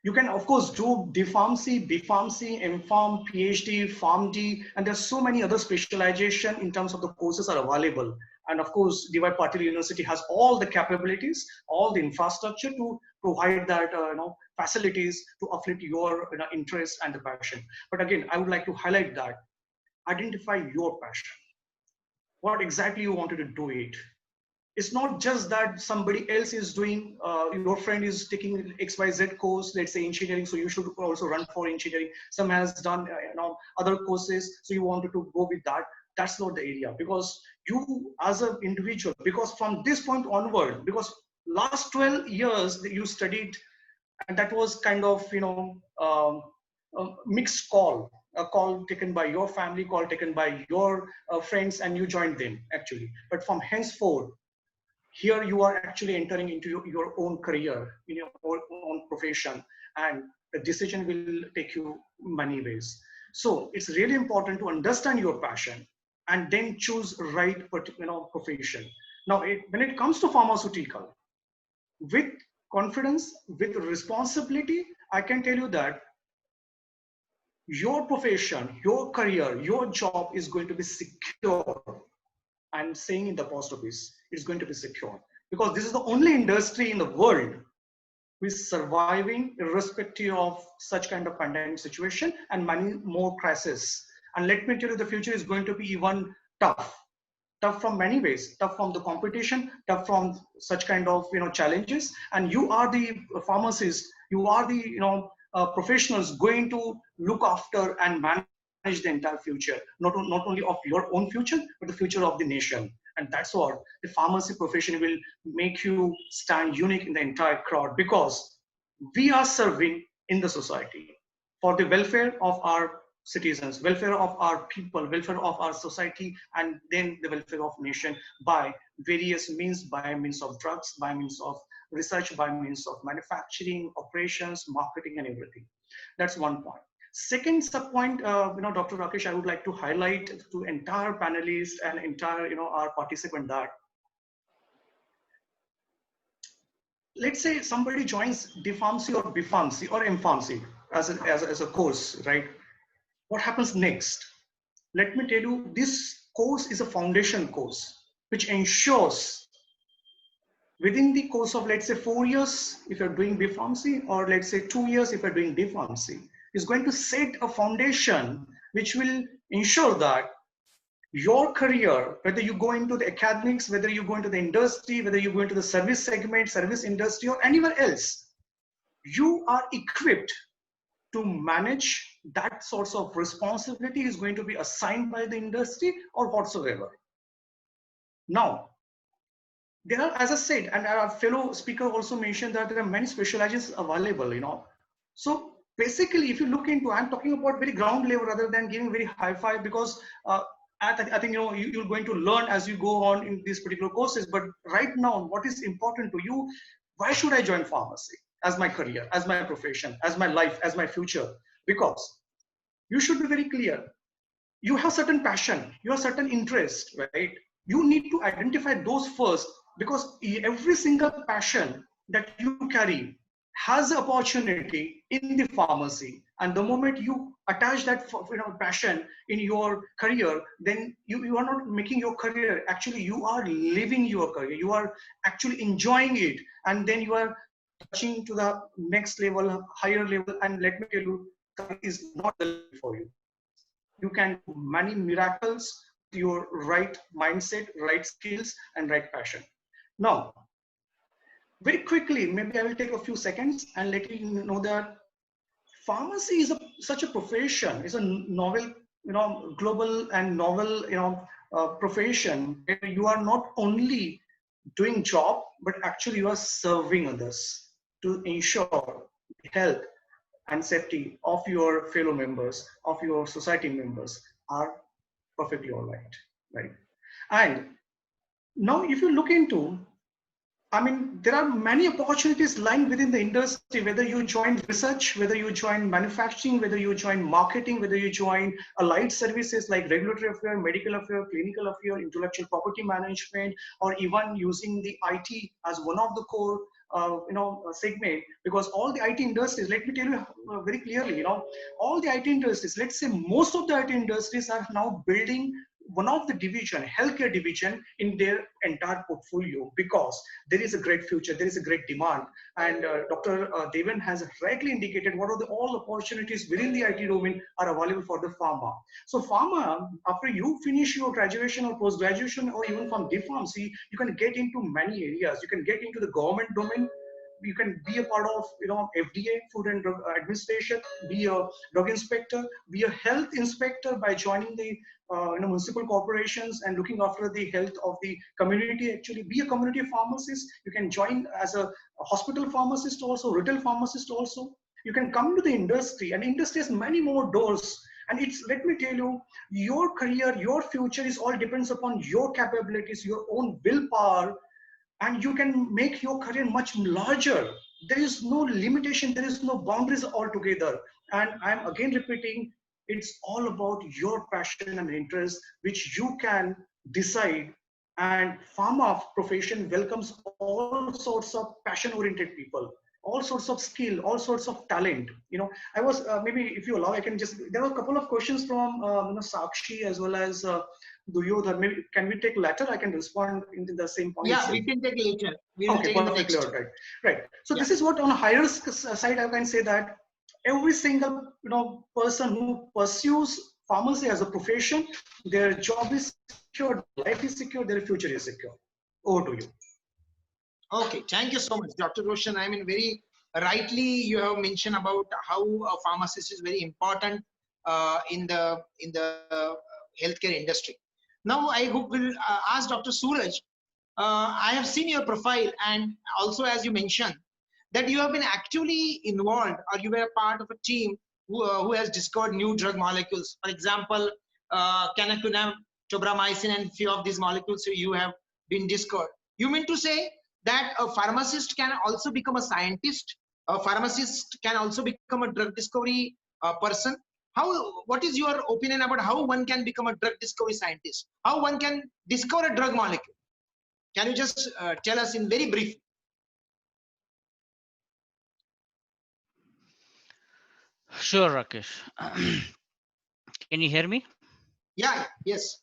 You can, of course, do DPharmacy, B.Pharmacy, M.Pharm, PhD, PharmD, and there's so many other specialization in terms of the courses are available. And of course, DY Patil University has all the capabilities, all the infrastructure to provide that facilities to uplift your interest and the passion. But again, I would like to highlight that identify your passion. What exactly you wanted to do it. It's not just that somebody else is doing, your friend is taking XYZ course, let's say engineering, so you should also run for engineering. Some has done other courses, so you wanted to go with that. That's not the area, because you as an individual, because from this point onward, because last 12 years that you studied, and that was kind of, a mixed call, a call taken by your family, call taken by your friends, and you joined them actually. But from henceforth, here you are actually entering into your own career, in your own profession, and the decision will take you many ways. So it's really important to understand your passion and then choose right profession. Now, when it comes to pharmaceutical, with confidence, with responsibility, I can tell you that your profession, your career, your job is going to be secure. I'm saying in the post office, it's going to be secure, because this is the only industry in the world who is surviving irrespective of such kind of pandemic situation and many more crises. And let me tell you, the future is going to be even tough from many ways, tough from the competition, tough from such kind of challenges. And you are the pharmacists, you are the professionals going to look after and manage the entire future, not only of your own future, but the future of the nation. And that's what the pharmacy profession will make you stand unique in the entire crowd, because we are serving in the society for the welfare of our citizens, welfare of our people, welfare of our society, and then the welfare of nation by various means, by means of drugs, by means of research, by means of manufacturing, operations, marketing, and everything. That's one point. Second sub point, Dr. Rakesh, I would like to highlight to entire panelists and entire, our participant that, let's say somebody joins DPharmacy or B.Pharmacy or M.Pharmacy as a course, right? What happens next? Let me tell you, this course is a foundation course, which ensures within the course of, let's say, 4 years, if you're doing B.Pharmacy, or let's say 2 years, if you're doing D.Pharmacy, is going to set a foundation which will ensure that your career, whether you go into the academics, whether you go into the industry, whether you go into the service segment, service industry, or anywhere else, you are equipped to manage that sorts of responsibility is going to be assigned by the industry or whatsoever. Now, there are, as I said, and our fellow speaker also mentioned that there are many specializations available, So basically, if you look into, I'm talking about very ground level rather than giving very high-five, because I think you're going to learn as you go on in these particular courses. But right now, what is important to you? Why should I join pharmacy as my career, as my profession, as my life, as my future? Because you should be very clear. You have certain passion, you have certain interest, right? You need to identify those first, because every single passion that you carry has the opportunity in the pharmacy. And the moment you attach that passion in your career, then you are not making your career. Actually, you are living your career. You are actually enjoying it. And then you are touching to the next level, higher level. And let me tell you, that is not the level for you. You can do many miracles with your right mindset, right skills, and right passion. Now, very quickly, maybe I will take a few seconds and let you know that pharmacy is such a profession. It's a novel, global and novel, profession where you are not only doing job, but actually you are serving others to ensure health and safety of your fellow members, of your society members are perfectly all right, right? And now if you look into, I mean, there are many opportunities lying within the industry, whether you join research, whether you join manufacturing, whether you join marketing, whether you join allied services like regulatory affair, medical affair, clinical affair, intellectual property management, or even using the IT as one of the core segment, because all the IT industries, let me tell you very clearly, all the IT industries, let's say most of the IT industries are now building one of the division, healthcare division in their entire portfolio, because there is a great future, there is a great demand. And Dr. Devan has rightly indicated what are the all opportunities within the IT domain are available for the pharma. So pharma, after you finish your graduation or post-graduation or even from deep pharmacy, you can get into many areas. You can get into the government domain. You can be a part of FDA, Food and Drug Administration, be a drug inspector, be a health inspector by joining the municipal corporations and looking after the health of the community. Actually, be a community pharmacist. You can join as a hospital pharmacist also, retail pharmacist also. You can come to the industry, and industry has many more doors. And it's, let me tell you, your career, your future is all depends upon your capabilities, your own willpower, and you can make your career much larger. There is no limitation, there is no boundaries altogether. And I'm again repeating, it's all about your passion and interest, which you can decide. And pharma profession welcomes all sorts of passion oriented people, all sorts of skill, all sorts of talent. I was maybe, if you allow, I can just, there were a couple of questions from Sakshi as well as Duryodhan. Maybe can we take later? I can respond in the same point. Yeah, we can take later. We will Okay, take in the perfectly next. all right. Right. So Yeah. this is what on a higher side I can say that every single person who pursues pharmacy as a profession, their job is secure, life is secure, their future is secure. Over to you. Okay, thank you so much, Dr. Roshan. I mean, very rightly you have mentioned about how a pharmacist is very important in the healthcare industry. Now, I will ask Dr. Suraj. I have seen your profile, and also as you mentioned that you have been actively involved, or you were a part of a team who has discovered new drug molecules. For example, canakinumab, tobramycin, and few of these molecules you have been discovered. You mean to say that a pharmacist can also become a scientist? A pharmacist can also become a drug discovery person? What is your opinion about how one can become a drug discovery scientist? How one can discover a drug molecule? Can you just tell us in very brief? Sure, Rakesh. Can you hear me? Yeah, yes.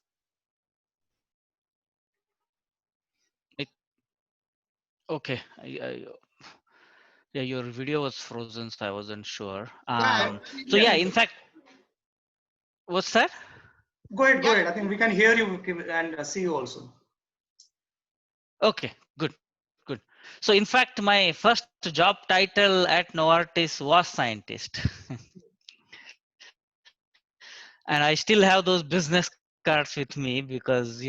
Okay. Yeah, your video was frozen, so I wasn't sure. Yeah, So yeah, in fact, what's that? Go ahead, go yeah. ahead. I think we can hear you and see you also. Okay, good, good. So in fact, my first job title at Novartis was scientist. And I still have those business cards with me because,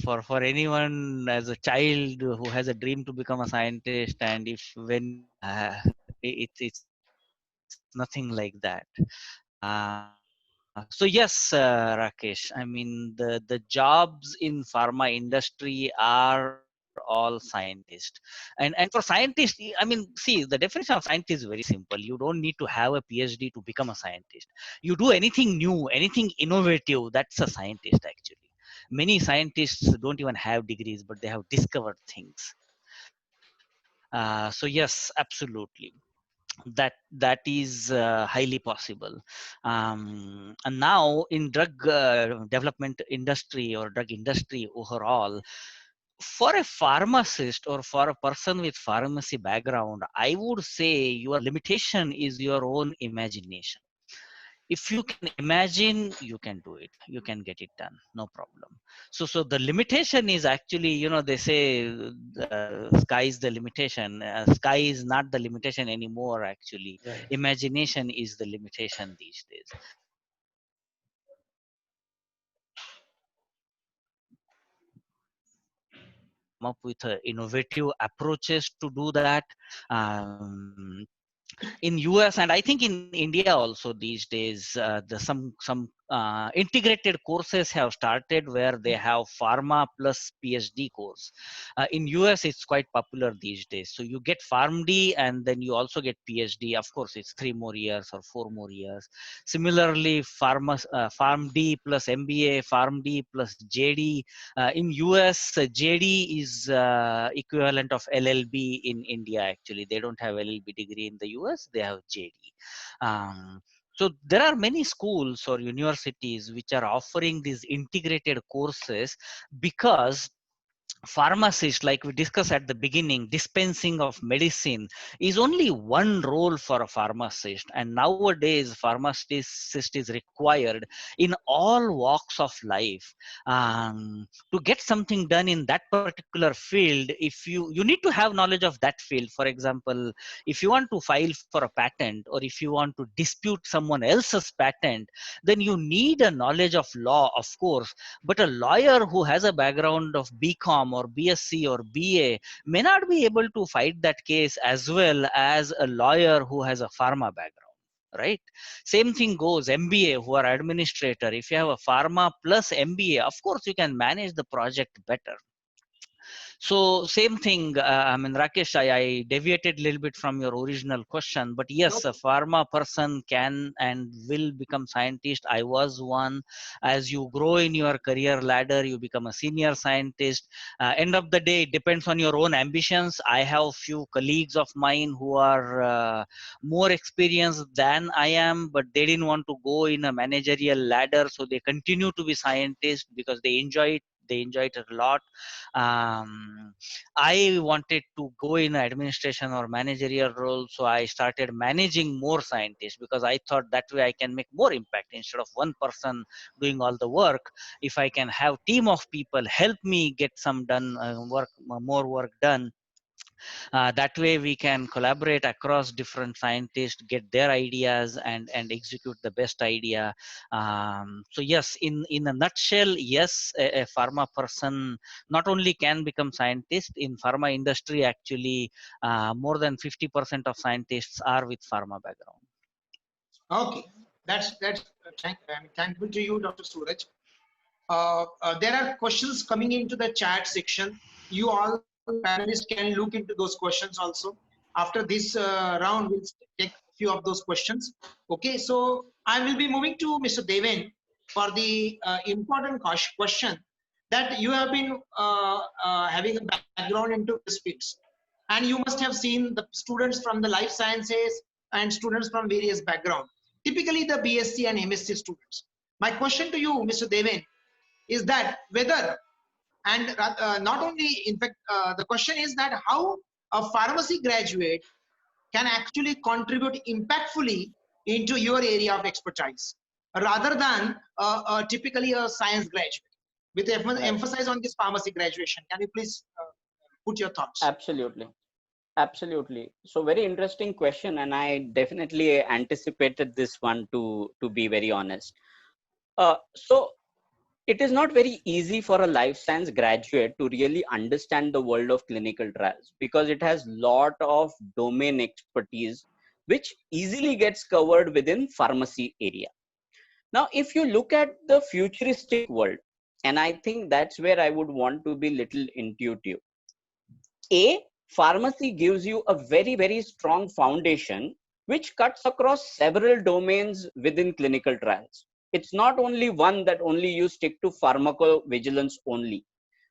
for anyone as a child who has a dream to become a scientist, and if when it's nothing like that. So yes, Rakesh, I mean, the jobs in pharma industry are all scientists. And for scientists, I mean, see, the definition of scientist is very simple. You don't need to have a PhD to become a scientist. You do anything new, anything innovative, that's a scientist actually. Many scientists don't even have degrees, but they have discovered things. So yes, absolutely, that is highly possible. And now in drug development industry or drug industry overall, for a pharmacist or for a person with pharmacy background, I would say your limitation is your own imagination. If you can imagine, you can do it, you can get it done, no problem. So the limitation is actually, they say the sky is the limitation. Sky is not the limitation anymore actually. Right. Imagination is the limitation these days. Come up with innovative approaches to do that. um, in US, and I think in India also these days, some integrated courses have started where they have pharma plus PhD course. In US, it's quite popular these days. So you get PharmD and then you also get PhD. Of course, it's 3 more years or 4 more years. Similarly, PharmD plus MBA, PharmD plus JD. In US, JD is equivalent of LLB in India. Actually, they don't have LLB degree in the US. They have JD. So there are many schools or universities which are offering these integrated courses because pharmacist, like we discussed at the beginning, dispensing of medicine is only one role for a pharmacist, and nowadays pharmacist is required in all walks of life. To get something done in that particular field, if you need to have knowledge of that field. For example, if you want to file for a patent or if you want to dispute someone else's patent, then you need a knowledge of law, of course, but a lawyer who has a background of BCom or BSc or BA may not be able to fight that case as well as a lawyer who has a pharma background, right? Same thing goes MBA, who are administrator. If you have a pharma plus MBA, of course you can manage the project better. So same thing, I mean, Rakesh, I deviated a little bit from your original question, but yes, a pharma person can and will become scientist. I was one. As you grow in your career ladder, you become a senior scientist. End of the day, it depends on your own ambitions. I have few colleagues of mine who are more experienced than I am, but they didn't want to go in a managerial ladder, so they continue to be scientists because they enjoy it. They enjoy it a lot. I wanted to go in administration or managerial role, so I started managing more scientists because I thought that way I can make more impact instead of one person doing all the work. If I can have team of people help me get some done more work done, that way we can collaborate across different scientists, get their ideas and execute the best idea. So yes, in a nutshell, yes, a pharma person not only can become scientist in pharma industry. Actually, more than 50% of scientists are with pharma background. Okay, that's thankful to you, Dr. Suraj. There are questions coming into the chat section. You all panelists can look into those questions also. After this round, we'll take a few of those questions. Okay, so I will be moving to Mr. Deven for the important question that you have been having a background into this fields, and you must have seen the students from the life sciences and students from various background. Typically, the BSc and MSc students. My question to you, Mr. Deven, is that whether, and not only, in fact, the question is that how a pharmacy graduate can actually contribute impactfully into your area of expertise rather than typically a science graduate, with Right. emphasis on this pharmacy graduation. Can you please put your thoughts? Absolutely. Absolutely. So very interesting question, and I definitely anticipated this one, to be very honest. So it is not very easy for a life science graduate to really understand the world of clinical trials because it has lot of domain expertise which easily gets covered within pharmacy area. Now, if you look at the futuristic world, and I think that's where I would want to be little intuitive. Pharmacy gives you a very, very strong foundation which cuts across several domains within clinical trials. It's not only one that only you stick to pharmacovigilance only.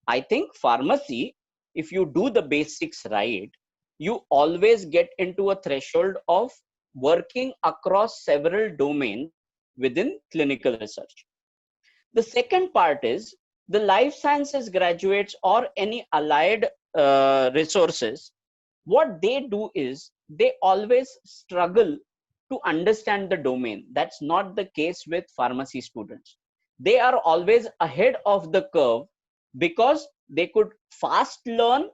I think pharmacy, if you do the basics right, you always get into a threshold of working across several domains within clinical research. The second part is the life sciences graduates or any allied resources. What they do is they always struggle to understand the domain. That's not the case with pharmacy students. They are always ahead of the curve because they could fast learn.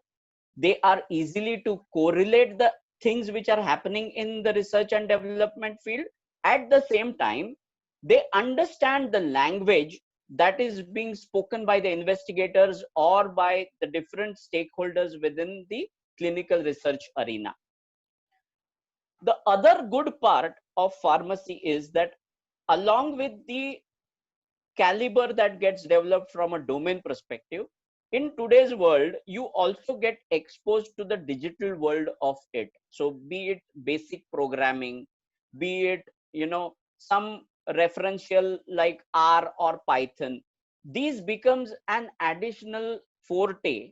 They are easily to correlate the things which are happening in the research and development field. At the same time, they understand the language that is being spoken by the investigators or by the different stakeholders within the clinical research arena. The other good part of pharmacy is that along with the caliber that gets developed from a domain perspective, in today's world you also get exposed to the digital world of it. So be it basic programming, be it some referential like R or Python, these becomes an additional forte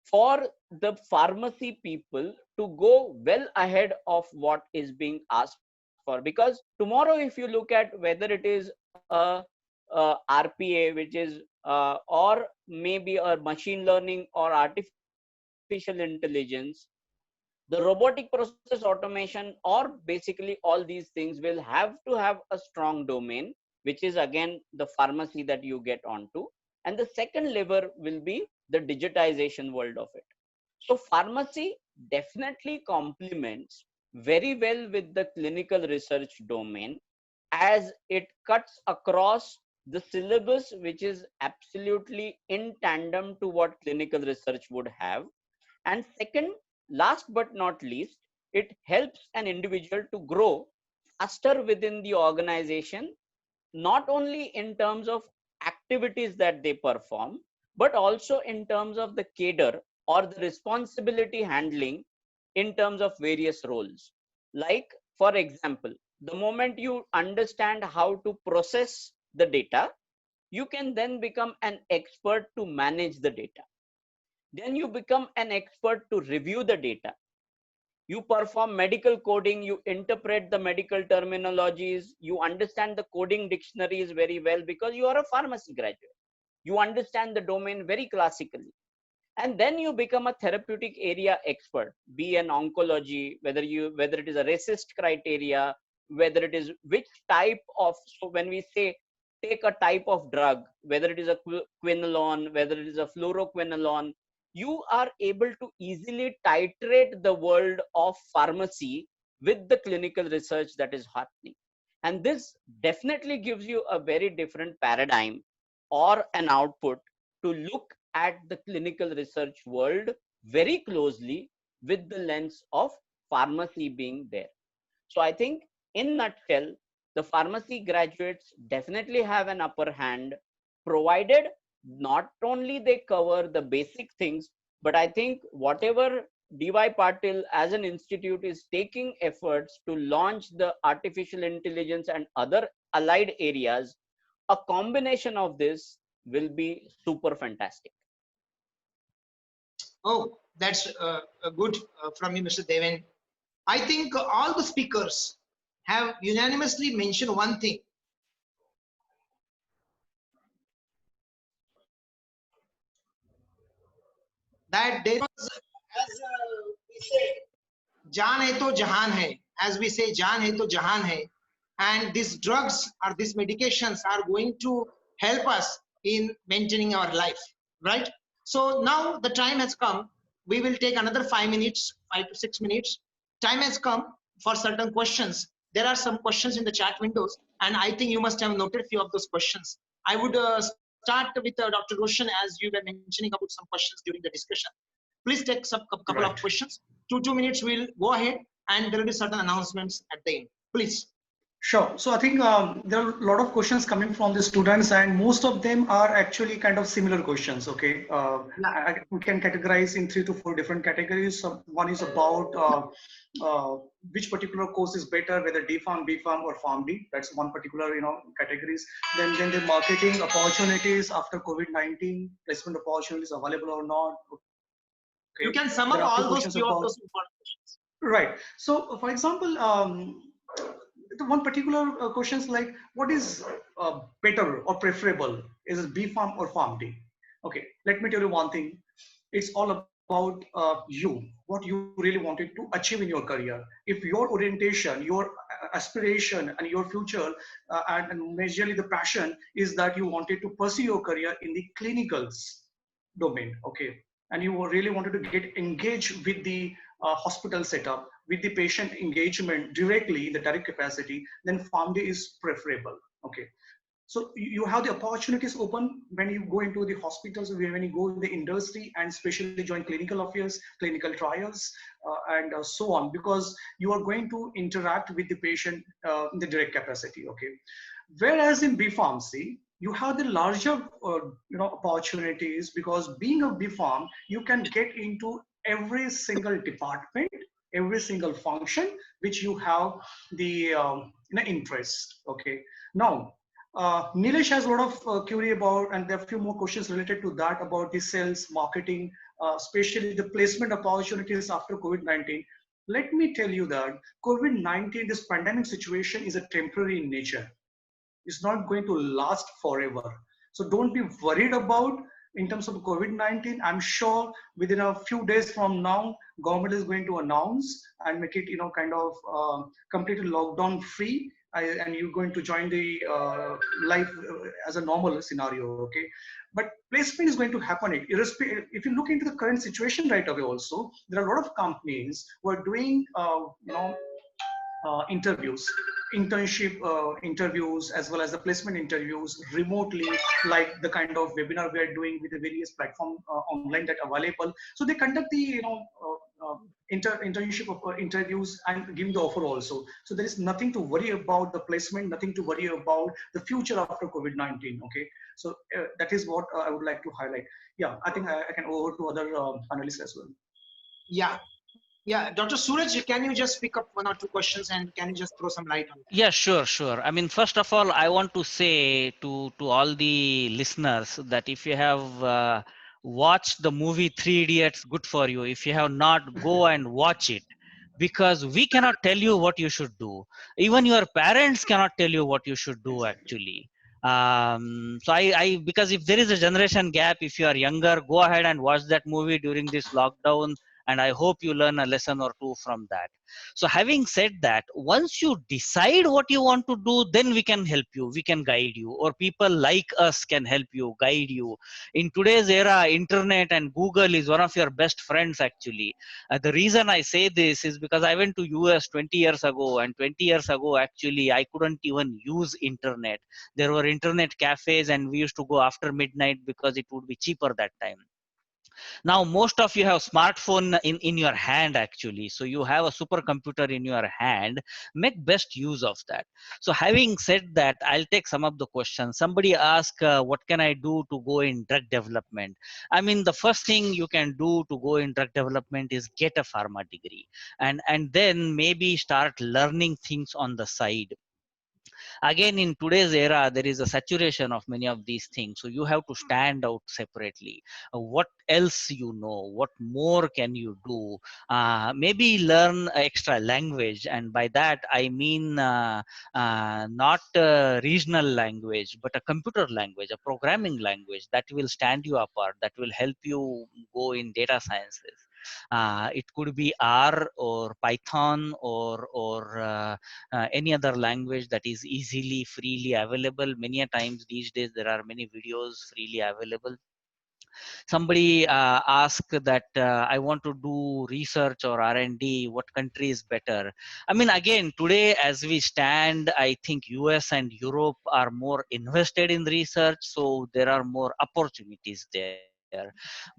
for the pharmacy people to go well ahead of what is being asked for. Because tomorrow if you look at whether it is a RPA, which is or maybe a machine learning or artificial intelligence, the robotic process automation, or basically all these things will have to have a strong domain, which is again the pharmacy that you get onto. And the second lever will be the digitization world of it. So pharmacy definitely complements very well with the clinical research domain, as it cuts across the syllabus, which is absolutely in tandem to what clinical research would have. And second, last but not least, it helps an individual to grow faster within the organization, not only in terms of activities that they perform, but also in terms of the cadre or the responsibility handling in terms of various roles. Like, for example, the moment you understand how to process the data, you can then become an expert to manage the data. Then you become an expert to review the data. You perform medical coding, you interpret the medical terminologies, you understand the coding dictionaries very well because you are a pharmacy graduate. You understand the domain very classically. And then you become a therapeutic area expert, be an oncology, whether it is a RECIST criteria, whether it is which type of, so when we say take a type of drug, whether it is a quinolone, whether it is a fluoroquinolone, you are able to easily titrate the world of pharmacy with the clinical research that is happening. And this definitely gives you a very different paradigm or an output to look at the clinical research world very closely with the lens of pharmacy being there. So I think in nutshell, the pharmacy graduates definitely have an upper hand, provided not only they cover the basic things, but I think whatever DY Patil as an institute is taking efforts to launch the artificial intelligence and other allied areas, a combination of this will be super fantastic. Oh, that's good from you, Mr. Deven. I think all the speakers have unanimously mentioned one thing. That there was, as we say, Jaan hai to jahan hai. As we say, Jaan hai to jahan hai. And these drugs or these medications are going to help us in maintaining our life, right? So now the time has come. We will take another 5 minutes, 5 to 6 minutes. Time has come for certain questions. There are some questions in the chat windows, and I think you must have noted a few of those questions. I would start with Dr. Roshan, as you were mentioning about some questions during the discussion. Please take some couple of questions. 2 minutes, we'll go ahead, and there will be certain announcements at the end. Please. Sure. So I think there are a lot of questions coming from the students, and most of them are actually kind of similar questions. Okay, we can categorize in 3 to 4 different categories. So one is about which particular course is better, whether DPharm, BPharm, or PharmD. That's one particular categories. Then the marketing opportunities after COVID-19, placement opportunities available or not. Okay. You can sum up all those few of those important questions. Right. So, for example, the one particular questions like what is better or preferable, is it BPharm or PharmD? Okay, let me tell you one thing. It's all about you, what you really wanted to achieve in your career. If your orientation, your aspiration, and your future, and majorly the passion is that you wanted to pursue your career in the clinicals domain, okay, and you really wanted to get engaged with the hospital setup, with the patient engagement directly in the direct capacity, then PharmD is preferable. Okay. So you have the opportunities open when you go into the hospitals, when you go in the industry, and especially join clinical affairs, clinical trials, and so on, because you are going to interact with the patient in the direct capacity. Okay. Whereas in B pharmacy, you have the larger opportunities, because being a B farm, you can get into every single department, every single function which you have the interest. Okay. Now, Nilesh has a lot of query about, and there are a few more questions related to that about the sales, marketing, especially the placement opportunities after COVID-19. Let me tell you that COVID-19, this pandemic situation, is a temporary in nature. It's not going to last forever. So don't be worried about in terms of COVID-19. I'm sure within a few days from now, government is going to announce and make it, kind of completely lockdown free. And you're going to join the life as a normal scenario. Okay. But placement is going to happen. If you look into the current situation right away also, there are a lot of companies who are doing, interviews, internship interviews, as well as the placement interviews remotely, like the kind of webinar we are doing with the various platform online that are available. So they conduct the internship interviews and give the offer also. So there is nothing to worry about the placement, nothing to worry about the future after COVID-19. Okay, so that is what I would like to highlight. Yeah, I think I can over to other panelists as well. Yeah. Yeah, Dr. Suraj, can you just pick up one or two questions and can you just throw some light on that? Yeah, sure. I mean, first of all, I want to say to all the listeners that if you have watched the movie Three Idiots, good for you. If you have not, go and watch it, because we cannot tell you what you should do. Even your parents cannot tell you what you should do, actually. So because if there is a generation gap, if you are younger, go ahead and watch that movie during this lockdown, and I hope you learn a lesson or two from that. So having said that, once you decide what you want to do, then we can help you, we can guide you, or people like us can help you, guide you. In today's era, internet and Google is one of your best friends, actually. The reason I say this is because I went to US 20 years ago, and 20 years ago, actually, I couldn't even use internet. There were internet cafes, and we used to go after midnight because it would be cheaper that time. Now most of you have smartphone in your hand, actually, so you have a supercomputer in your hand. Make best use of that. So having said that, I'll take some of the questions. Somebody asked, what can I do to go in drug development? I mean, the first thing you can do to go in drug development is get a pharma degree, and then maybe start learning things on the side. Again, in today's era, there is a saturation of many of these things, so you have to stand out separately. What else you know, what more can you do? Maybe learn extra language, and by that I mean not regional language, but a computer language, a programming language that will stand you apart, that will help you go in data sciences. It could be R or Python or any other language that is easily, freely available. Many a times these days there are many videos freely available. Somebody asked that I want to do research or R&D, what country is better? I mean, again, today as we stand, I think US and Europe are more invested in research, so there are more opportunities there.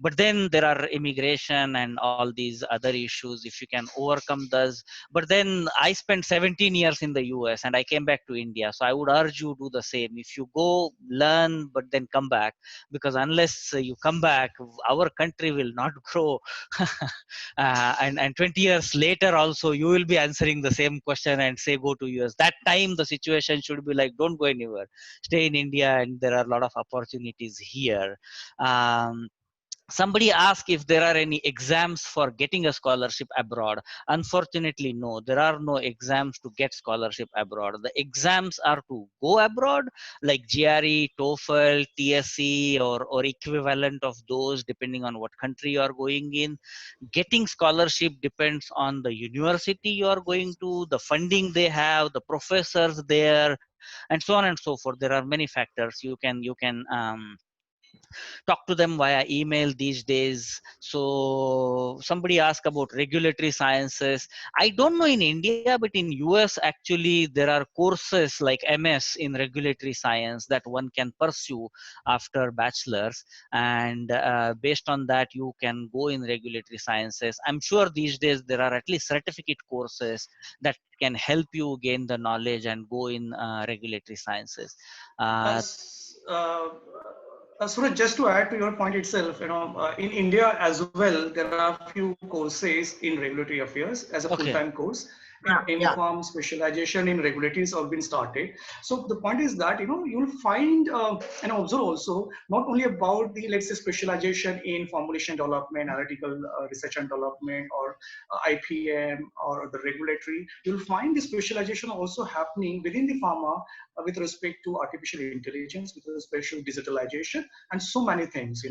But then there are immigration and all these other issues, if you can overcome those. But then I spent 17 years in the US and I came back to India, so I would urge you do the same. If you go learn but then come back, because unless you come back, our country will not grow. And 20 years later also you will be answering the same question and say go to US. That time the situation should be like, don't go anywhere, stay in India, and there are a lot of opportunities here. Somebody asked if there are any exams for getting a scholarship abroad. Unfortunately, no, there are no exams to get scholarship abroad. The exams are to go abroad, like GRE, TOEFL, TSE, or equivalent of those, depending on what country you are going in. Getting scholarship depends on the university you are going to, the funding they have, the professors there, and so on and so forth. There are many factors. You can talk to them via email these days. So somebody asked about regulatory sciences. I don't know in India, but in US actually there are courses like MS in regulatory science that one can pursue after bachelor's, and based on that you can go in regulatory sciences. I'm sure these days there are at least certificate courses that can help you gain the knowledge and go in regulatory sciences. Uh, Suraj, just to add to your point itself, in India as well, there are few courses in regulatory affairs as a okay. full-time course. Yeah, yeah. Inform specialization in regulatories have been started. So the point is that you'll find and observe also not only about the, let's say, specialization in formulation development, analytical research and development, or IPM or the regulatory. You'll find the specialization also happening within the pharma with respect to artificial intelligence, with respect to digitalization, and so many things.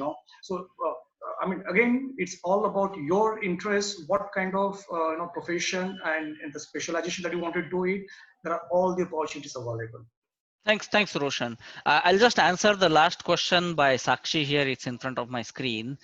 So. I mean, again, it's all about your interest, what kind of profession and the specialization that you want to do it. There are all the opportunities available. Thanks, Roshan. I'll just answer the last question by Sakshi here. It's in front of my screen.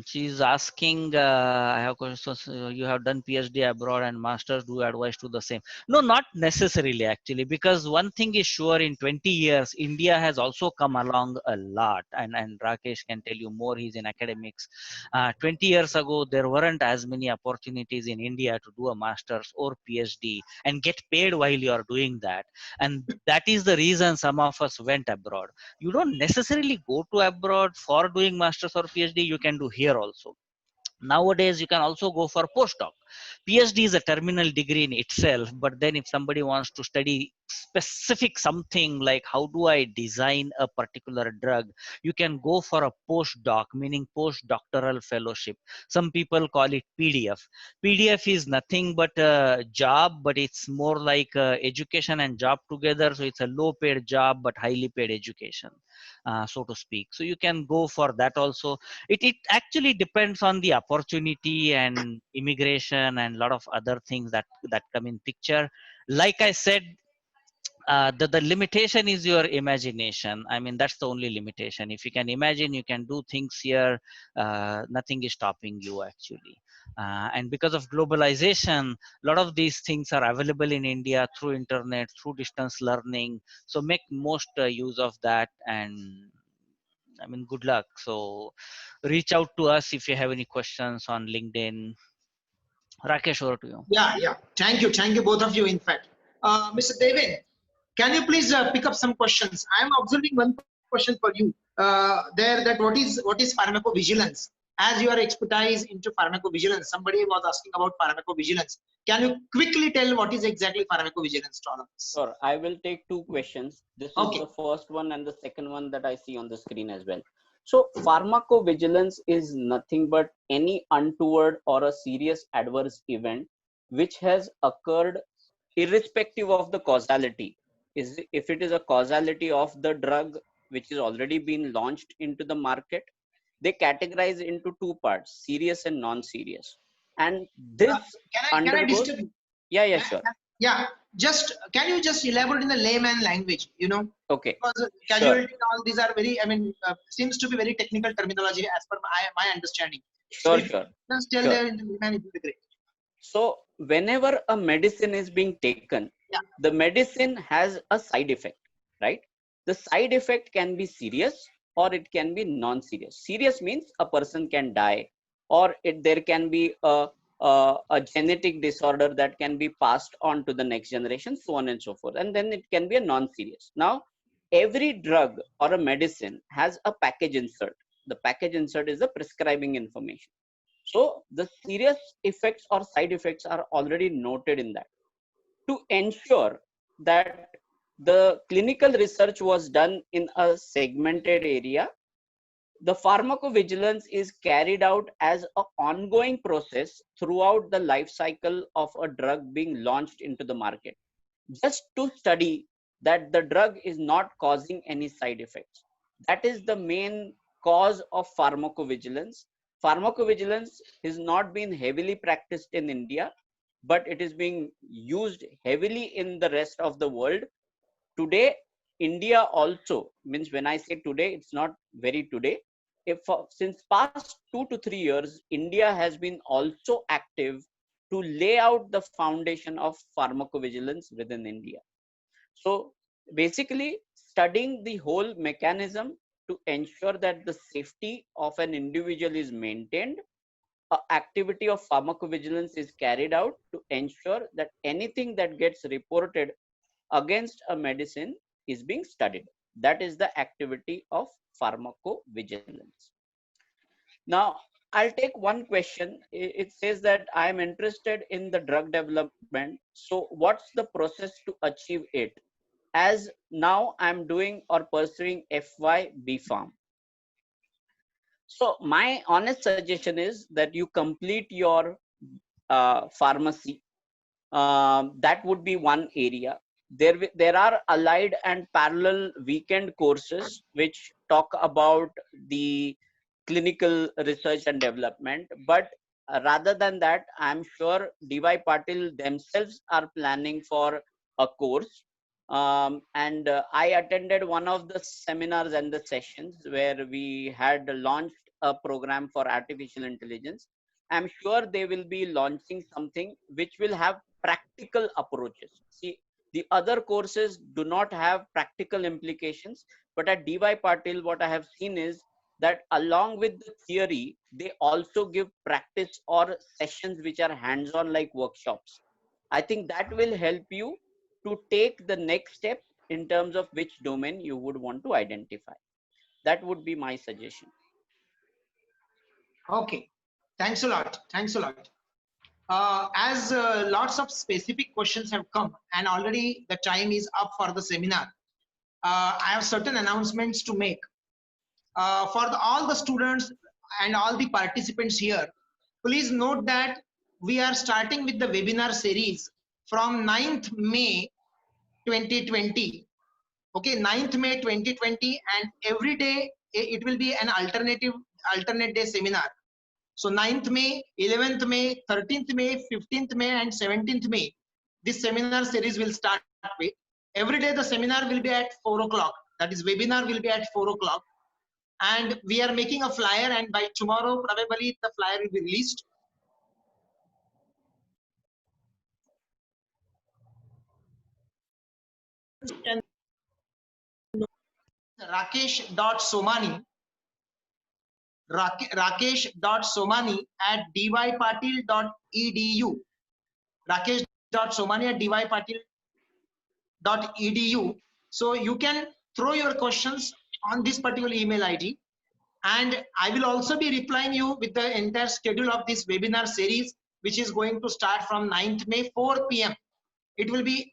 She's asking, I have questions. You have done PhD abroad and masters. Do you advise to the same? No, not necessarily actually, because one thing is sure: in 20 years, India has also come along a lot. And Rakesh can tell you more. He's in academics. 20 years ago, there weren't as many opportunities in India to do a masters or PhD and get paid while you are doing that. And that is the reason some of us went abroad. You don't necessarily go to abroad for doing masters or PhD. You can do here also. Nowadays you can also go for postdoc. PhD is a terminal degree in itself, but then if somebody wants to study specific something like how do I design a particular drug, you can go for a postdoc, meaning postdoctoral fellowship. Some people call it PDF. PDF is nothing but a job, but it's more like education and job together. So it's a low paid job but highly paid education, so to speak. So you can go for that also. It actually depends on the opportunity and immigration and a lot of other things that come in picture. Like I said, the limitation is your imagination. I mean, that's the only limitation. If you can imagine, you can do things here. Nothing is stopping you actually. And because of globalization, a lot of these things are available in India through internet, through distance learning. So make most use of that. And I mean, good luck. So reach out to us if you have any questions on LinkedIn. Rakesh, over to you. Yeah, yeah. Thank you, both of you. In fact, Mr. Devin, can you please pick up some questions? I am observing one question for you there. That what is pharmacovigilance? As your expertise into pharmacovigilance, somebody was asking about pharmacovigilance. Can you quickly tell what is exactly pharmacovigilance to all of us? Sure, I will take two questions. This is Okay. the first one and the second one that I see on the screen as well. So pharmacovigilance is nothing but any untoward or a serious adverse event which has occurred irrespective of the causality. If it is a causality of the drug which is already been launched into the market, they categorize into two parts: serious and non-serious. And this Can I undergoes. disturb you? Yeah, sure. Yeah, can you just elaborate in the layman language? Okay. Because casualty and all these are very, seems to be very technical terminology as per my understanding. Sure. Just tell there in the layman, it will be great. So whenever a medicine is being taken, the medicine has a side effect, right? The side effect can be serious or it can be non-serious. Serious means a person can die, or there can be a genetic disorder that can be passed on to the next generation, so on and so forth. And then it can be a non-serious. Now, every drug or a medicine has a package insert. The package insert is the prescribing information. So the serious effects or side effects are already noted in that. To ensure that the clinical research was done in a segmented area, the pharmacovigilance is carried out as an ongoing process throughout the life cycle of a drug being launched into the market, just to study that the drug is not causing any side effects. That is the main cause of pharmacovigilance. Pharmacovigilance has not been heavily practiced in India, but it is being used heavily in the rest of the world. Today, India also, means when I say today, it's not very today. If since past 2 to 3 years, India has been also active to lay out the foundation of pharmacovigilance within India. So basically, studying the whole mechanism to ensure that the safety of an individual is maintained, activity of pharmacovigilance is carried out to ensure that anything that gets reported against a medicine is being studied. That is the activity of pharmacovigilance. Now, I'll take one question. It says that I am interested in the drug development. So what's the process to achieve it? As now I'm doing or pursuing FY BPharm. So my honest suggestion is that you complete your pharmacy. That would be one area. There are allied and parallel weekend courses which talk about the clinical research and development. But rather than that, I'm sure DY Patil themselves are planning for a course. And I attended one of the seminars and the sessions where we had launched a program for artificial intelligence. I'm sure they will be launching something which will have practical approaches. See, the other courses do not have practical implications, but at DY Patil, what I have seen is that along with the theory, they also give practice or sessions which are hands-on like workshops. I think that will help you to take the next step in terms of which domain you would want to identify. That would be my suggestion. Okay, thanks a lot. Thanks a lot. As lots of specific questions have come and already the time is up for the seminar, I have certain announcements to make. For all the students and all the participants here, please note that we are starting with the webinar series from 9th May 2020. Okay, 9th May 2020, and every day it will be an alternate day seminar. So 9th May, 11th May, 13th May, 15th May, and 17th May, this seminar series will start with. Every day the seminar will be at 4 o'clock. That is, webinar will be at 4 o'clock. And we are making a flyer, and by tomorrow, probably the flyer will be released. Rakesh.somani Rakesh.somani@dypatil.edu. Rakesh.somani@dypatil.edu. So you can throw your questions on this particular email ID, and I will also be replying you with the entire schedule of this webinar series, which is going to start from 9th May, 4 p.m. It will be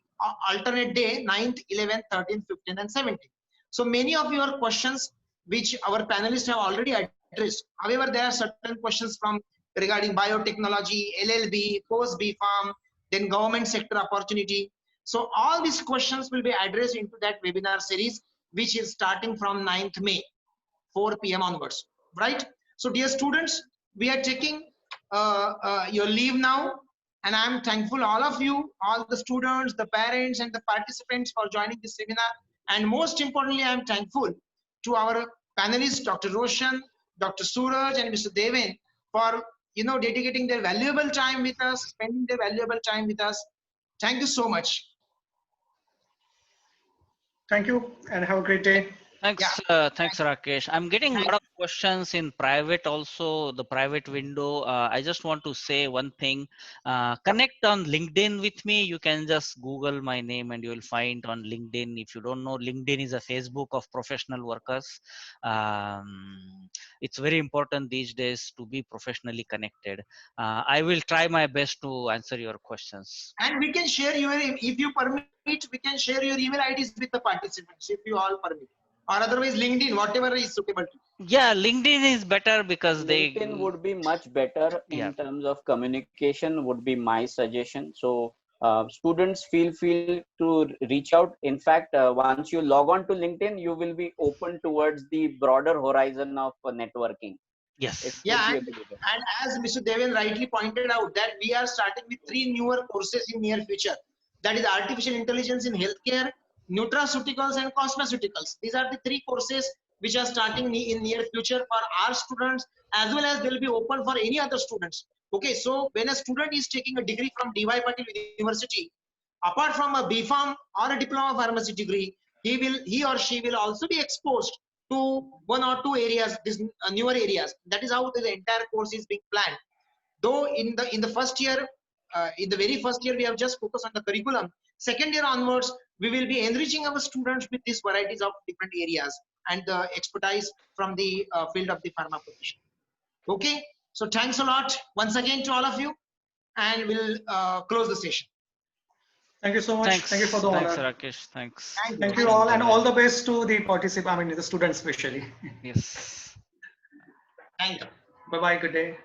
alternate day, 9th, 11th, 13th, 15th, and 17th. So many of your questions, which our panelists have already addressed. However, there are certain questions from regarding biotechnology, LLB, post BPharm, then government sector opportunity. So all these questions will be addressed into that webinar series, which is starting from 9th May, 4 p.m. onwards, right? So dear students, we are taking your leave now, and I'm thankful all of you, all the students, the parents, and the participants for joining this seminar. And most importantly, I'm thankful to our panelists, Dr. Roshan, Dr. Suraj, and Mr. Deven, for dedicating their valuable time with us, spending their valuable time with us. Thank you so much. Thank you, and have a great day. Thanks, thanks, Rakesh. I'm getting a lot of questions in private also, the private window. I just want to say one thing. Connect on LinkedIn with me. You can just Google my name and you will find on LinkedIn. If you don't know, LinkedIn is a Facebook of professional workers. It's very important these days to be professionally connected. I will try my best to answer your questions. And we can share your, if you permit, we can share your email IDs with the participants, if you all permit. Or otherwise LinkedIn, whatever is suitable to you. Yeah, LinkedIn is better because LinkedIn would be much better in terms of communication, would be my suggestion. So students feel to reach out. In fact, once you log on to LinkedIn, you will be open towards the broader horizon of networking. Yes. Yeah, and as Mr. Deven rightly pointed out, that we are starting with 3 newer courses in near future. That is artificial intelligence in healthcare, nutraceuticals and cosmeceuticals. These are the three courses which are starting in near future for our students, as well as they'll be open for any other students. Okay, so when a student is taking a degree from DY Patil University, apart from a BPharm or a diploma pharmacy degree, he or she will also be exposed to one or two areas, these newer areas. That is how the entire course is being planned. Though in the first year, in the very first year, we have just focused on the curriculum. Second year onwards, we will be enriching our students with these varieties of different areas and the expertise from the field of the pharma profession. Okay, so thanks a lot once again to all of you, and we'll close the session. Thank you so much. Thanks. Thank you for the Thanks, honor. Rakesh. Thanks. Thank you all, and all the best to the participants, I mean the students especially. Yes. Thank you. Bye bye. Good day.